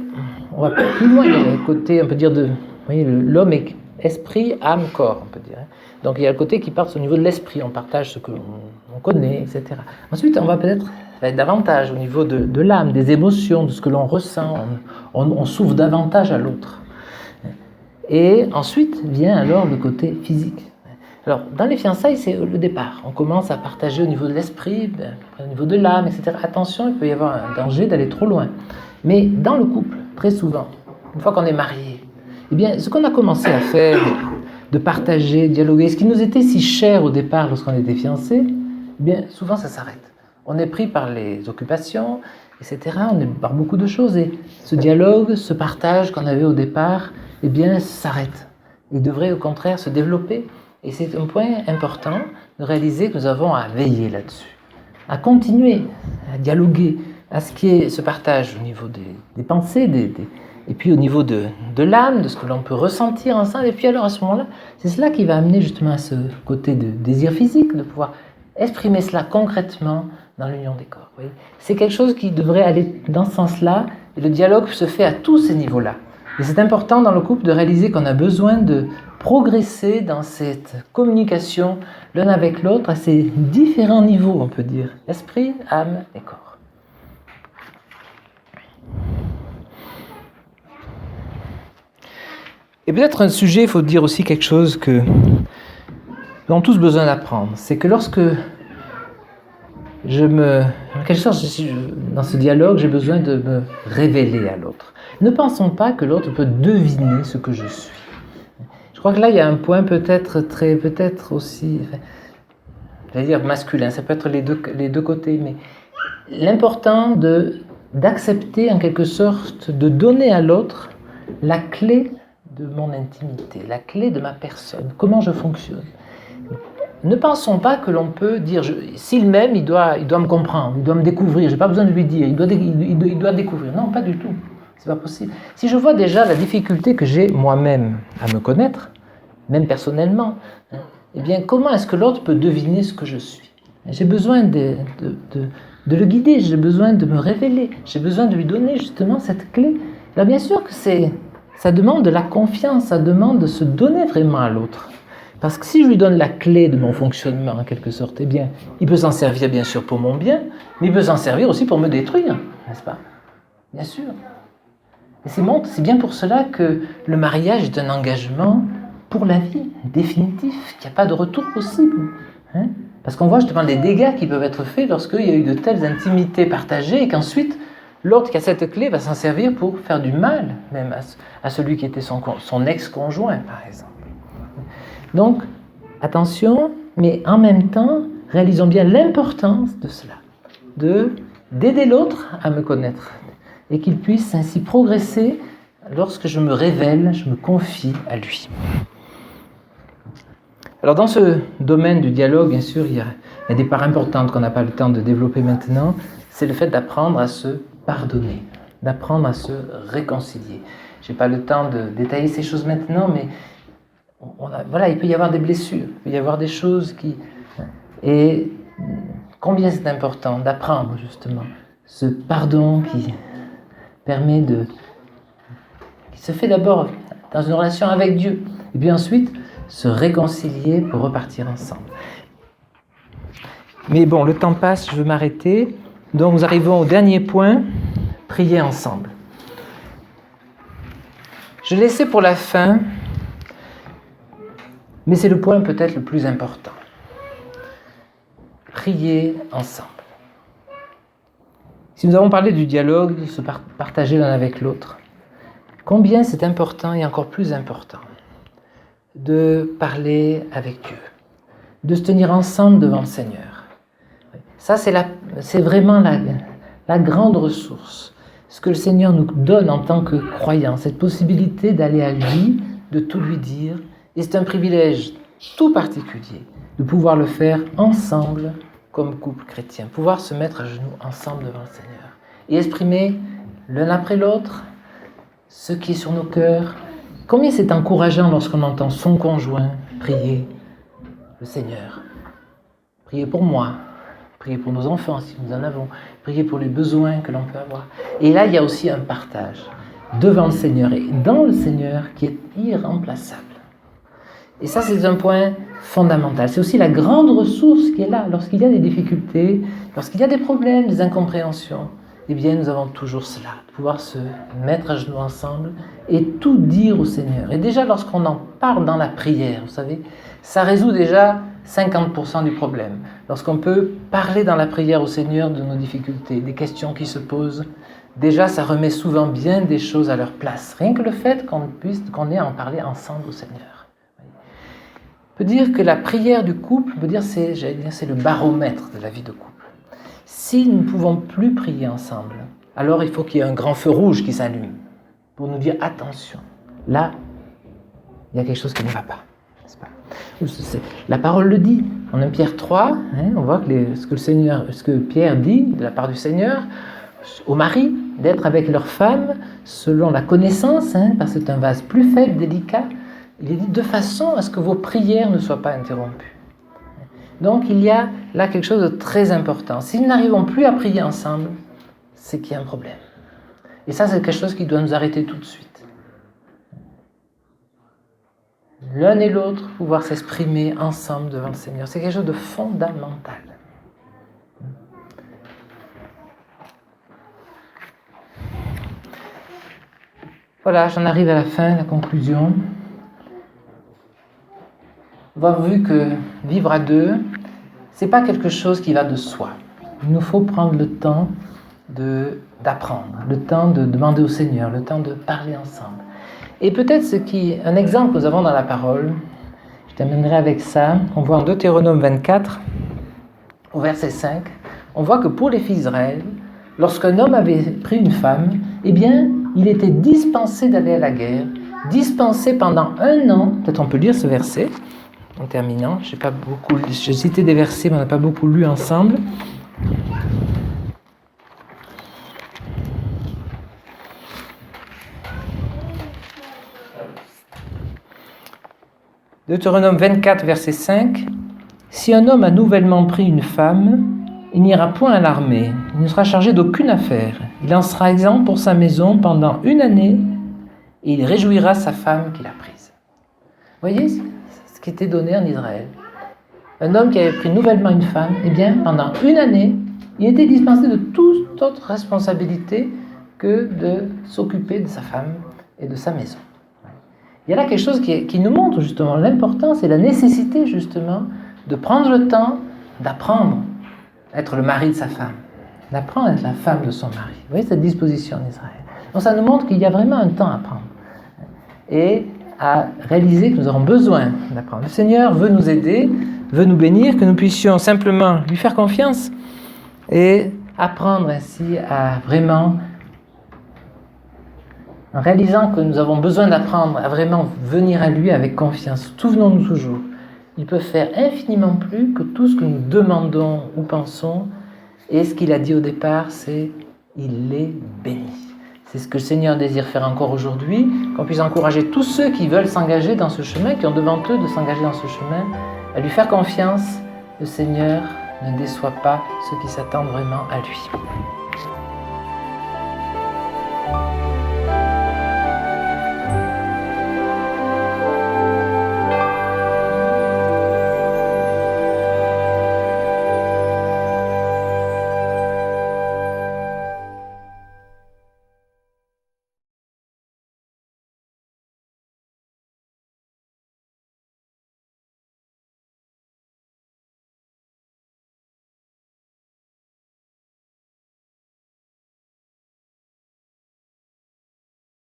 on va plus loin, il y a le côté, on peut dire, vous voyez, l'homme est esprit, âme, corps, on peut dire. Donc il y a le côté qui part au niveau de l'esprit, on partage ce que l'on connaît, etc. Ensuite, on va peut-être être davantage au niveau de l'âme, des émotions, de ce que l'on ressent, on s'ouvre davantage à l'autre. Et ensuite vient alors le côté physique. Alors, dans les fiançailles, c'est le départ. On commence à partager au niveau de l'esprit, au niveau de l'âme, etc. Attention, il peut y avoir un danger d'aller trop loin. Mais dans le couple, très souvent, une fois qu'on est marié, eh bien, ce qu'on a commencé à faire, de partager, dialoguer, ce qui nous était si cher au départ lorsqu'on était fiancés, eh bien, souvent ça s'arrête. On est pris par les occupations, etc. On est par beaucoup de choses. Et ce dialogue, ce partage qu'on avait au départ, eh bien, s'arrête. Il devrait au contraire se développer. Et c'est un point important de réaliser que nous avons à veiller là-dessus, à continuer à dialoguer, à ce qui est ce partage au niveau des pensées, et puis au niveau de l'âme, de ce que l'on peut ressentir ensemble. Et puis alors à ce moment-là, c'est cela qui va amener justement à ce côté de désir physique, de pouvoir exprimer cela concrètement dans l'union des corps. Vous voyez, c'est quelque chose qui devrait aller dans ce sens-là, et le dialogue se fait à tous ces niveaux-là. Et c'est important dans le couple de réaliser qu'on a besoin de progresser dans cette communication l'un avec l'autre à ces différents niveaux, on peut dire, esprit, âme et corps. Et peut-être un sujet, il faut dire aussi quelque chose que nous avons tous besoin d'apprendre, c'est que lorsque en quelque sorte, dans ce dialogue, j'ai besoin de me révéler à l'autre. Ne pensons pas que l'autre peut deviner ce que je suis. Je crois que là, il y a un point peut-être aussi, j'allais dire masculin, ça peut être les deux côtés, mais l'important d'accepter en quelque sorte, de donner à l'autre la clé de mon intimité, la clé de ma personne, comment je fonctionne. Ne pensons pas que l'on peut dire, s'il m'aime, il doit me comprendre, il doit me découvrir, je n'ai pas besoin de lui dire, il doit découvrir. Non, pas du tout, c'est pas possible. Si je vois déjà la difficulté que j'ai moi-même à me connaître, même personnellement, eh bien, comment est-ce que l'autre peut deviner ce que je suis? J'ai besoin de le guider, j'ai besoin de me révéler, j'ai besoin de lui donner justement cette clé. Alors bien sûr que ça demande de la confiance, ça demande de se donner vraiment à l'autre. Parce que si je lui donne la clé de mon fonctionnement, en quelque sorte, eh bien, il peut s'en servir bien sûr pour mon bien, mais il peut s'en servir aussi pour me détruire, n'est-ce pas? Bien sûr. Et c'est bien pour cela que le mariage est un engagement pour la vie, définitif, qu'il n'y a pas de retour possible. Parce qu'on voit justement les dégâts qui peuvent être faits lorsqu'il y a eu de telles intimités partagées et qu'ensuite, l'autre qui a cette clé va s'en servir pour faire du mal, même à celui qui était son ex-conjoint, par exemple. Donc, attention, mais en même temps, réalisons bien l'importance de cela, d'aider l'autre à me connaître et qu'il puisse ainsi progresser lorsque je me révèle, je me confie à lui. Alors dans ce domaine du dialogue, bien sûr, il y a des parts importantes qu'on n'a pas le temps de développer maintenant. C'est le fait d'apprendre à se pardonner, d'apprendre à se réconcilier. Je n'ai pas le temps de détailler ces choses maintenant, mais voilà, il peut y avoir des blessures, il peut y avoir des choses qui... Et combien c'est important d'apprendre justement ce pardon qui permet qui se fait d'abord dans une relation avec Dieu, et puis ensuite se réconcilier pour repartir ensemble. Mais bon, le temps passe, je veux m'arrêter. Donc nous arrivons au dernier point, prier ensemble. Je l'ai laissé pour la fin, mais c'est le point peut-être le plus important. Prier ensemble. Si nous avons parlé du dialogue, de se partager l'un avec l'autre, combien c'est important et encore plus important de parler avec Dieu, de se tenir ensemble devant le Seigneur. Ça, c'est vraiment la grande ressource. Ce que le Seigneur nous donne en tant que croyants, cette possibilité d'aller à lui, de tout lui dire. Et c'est un privilège tout particulier de pouvoir le faire ensemble comme couple chrétien, pouvoir se mettre à genoux ensemble devant le Seigneur et exprimer l'un après l'autre ce qui est sur nos cœurs. Combien c'est encourageant lorsqu'on entend son conjoint prier le Seigneur. Prier pour moi, prier pour nos enfants si nous en avons, prier pour les besoins que l'on peut avoir. Et là, il y a aussi un partage devant le Seigneur et dans le Seigneur qui est irremplaçable. Et ça, c'est un point fondamental. C'est aussi la grande ressource qui est là. Lorsqu'il y a des difficultés, lorsqu'il y a des problèmes, des incompréhensions, eh bien, nous avons toujours cela, de pouvoir se mettre à genoux ensemble et tout dire au Seigneur. Et déjà, lorsqu'on en parle dans la prière, vous savez, ça résout déjà 50% du problème. Lorsqu'on peut parler dans la prière au Seigneur de nos difficultés, des questions qui se posent, déjà, ça remet souvent bien des choses à leur place. Rien que le fait qu'on ait à en parler ensemble au Seigneur. On peut dire que la prière du couple, c'est le baromètre de la vie de couple. Si nous ne pouvons plus prier ensemble, alors il faut qu'il y ait un grand feu rouge qui s'allume pour nous dire attention, là, il y a quelque chose qui ne va pas. N'est-ce pas? La parole le dit. En 1 Pierre 3, on voit que ce que Pierre dit de la part du Seigneur aux maris, d'être avec leurs femmes selon la connaissance, parce que c'est un vase plus faible, délicat. Il est dit de façon à ce que vos prières ne soient pas interrompues. Donc il y a là quelque chose de très important. Si nous n'arrivons plus à prier ensemble, c'est qu'il y a un problème. Et ça, c'est quelque chose qui doit nous arrêter tout de suite. L'un et l'autre, pouvoir s'exprimer ensemble devant le Seigneur, c'est quelque chose de fondamental. Voilà, j'en arrive à la fin, la conclusion. On a vu que vivre à deux, c'est pas quelque chose qui va de soi. Il nous faut prendre le temps d'apprendre, le temps de demander au Seigneur, le temps de parler ensemble. Et peut-être un exemple que nous avons dans la parole, je terminerai avec ça, on voit en Deutéronome 24, au verset 5, on voit que pour les filles d'Israël, lorsqu'un homme avait pris une femme, eh bien, il était dispensé d'aller à la guerre, dispensé pendant 1 an, peut-être on peut lire ce verset, en terminant, j'ai cité des versets, mais on n'a pas beaucoup lu ensemble. Deutéronome 24, verset 5. Si un homme a nouvellement pris une femme, il n'ira point à l'armée, il ne sera chargé d'aucune affaire. Il en sera exempt pour sa maison pendant 1 année, et il réjouira sa femme qu'il a prise. Vous voyez ce qui était donné en Israël. Un homme qui avait pris nouvellement une femme, eh bien, pendant 1 année, il était dispensé de toute autre responsabilité que de s'occuper de sa femme et de sa maison. Il y a là quelque chose qui nous montre justement l'importance et la nécessité justement de prendre le temps d'apprendre à être le mari de sa femme, d'apprendre à être la femme de son mari. Vous voyez cette disposition en Israël. Donc ça nous montre qu'il y a vraiment un temps à prendre et à réaliser que nous aurons besoin d'apprendre. Le Seigneur veut nous aider, veut nous bénir, que nous puissions simplement lui faire confiance et apprendre ainsi à vraiment, en réalisant que nous avons besoin d'apprendre à vraiment venir à lui avec confiance. Souvenons-nous toujours, il peut faire infiniment plus que tout ce que nous demandons ou pensons. Et ce qu'il a dit au départ, c'est « il est béni ». C'est ce que le Seigneur désire faire encore aujourd'hui, qu'on puisse encourager tous ceux qui veulent s'engager dans ce chemin, qui ont devant eux de s'engager dans ce chemin, à lui faire confiance. Le Seigneur ne déçoit pas ceux qui s'attendent vraiment à lui.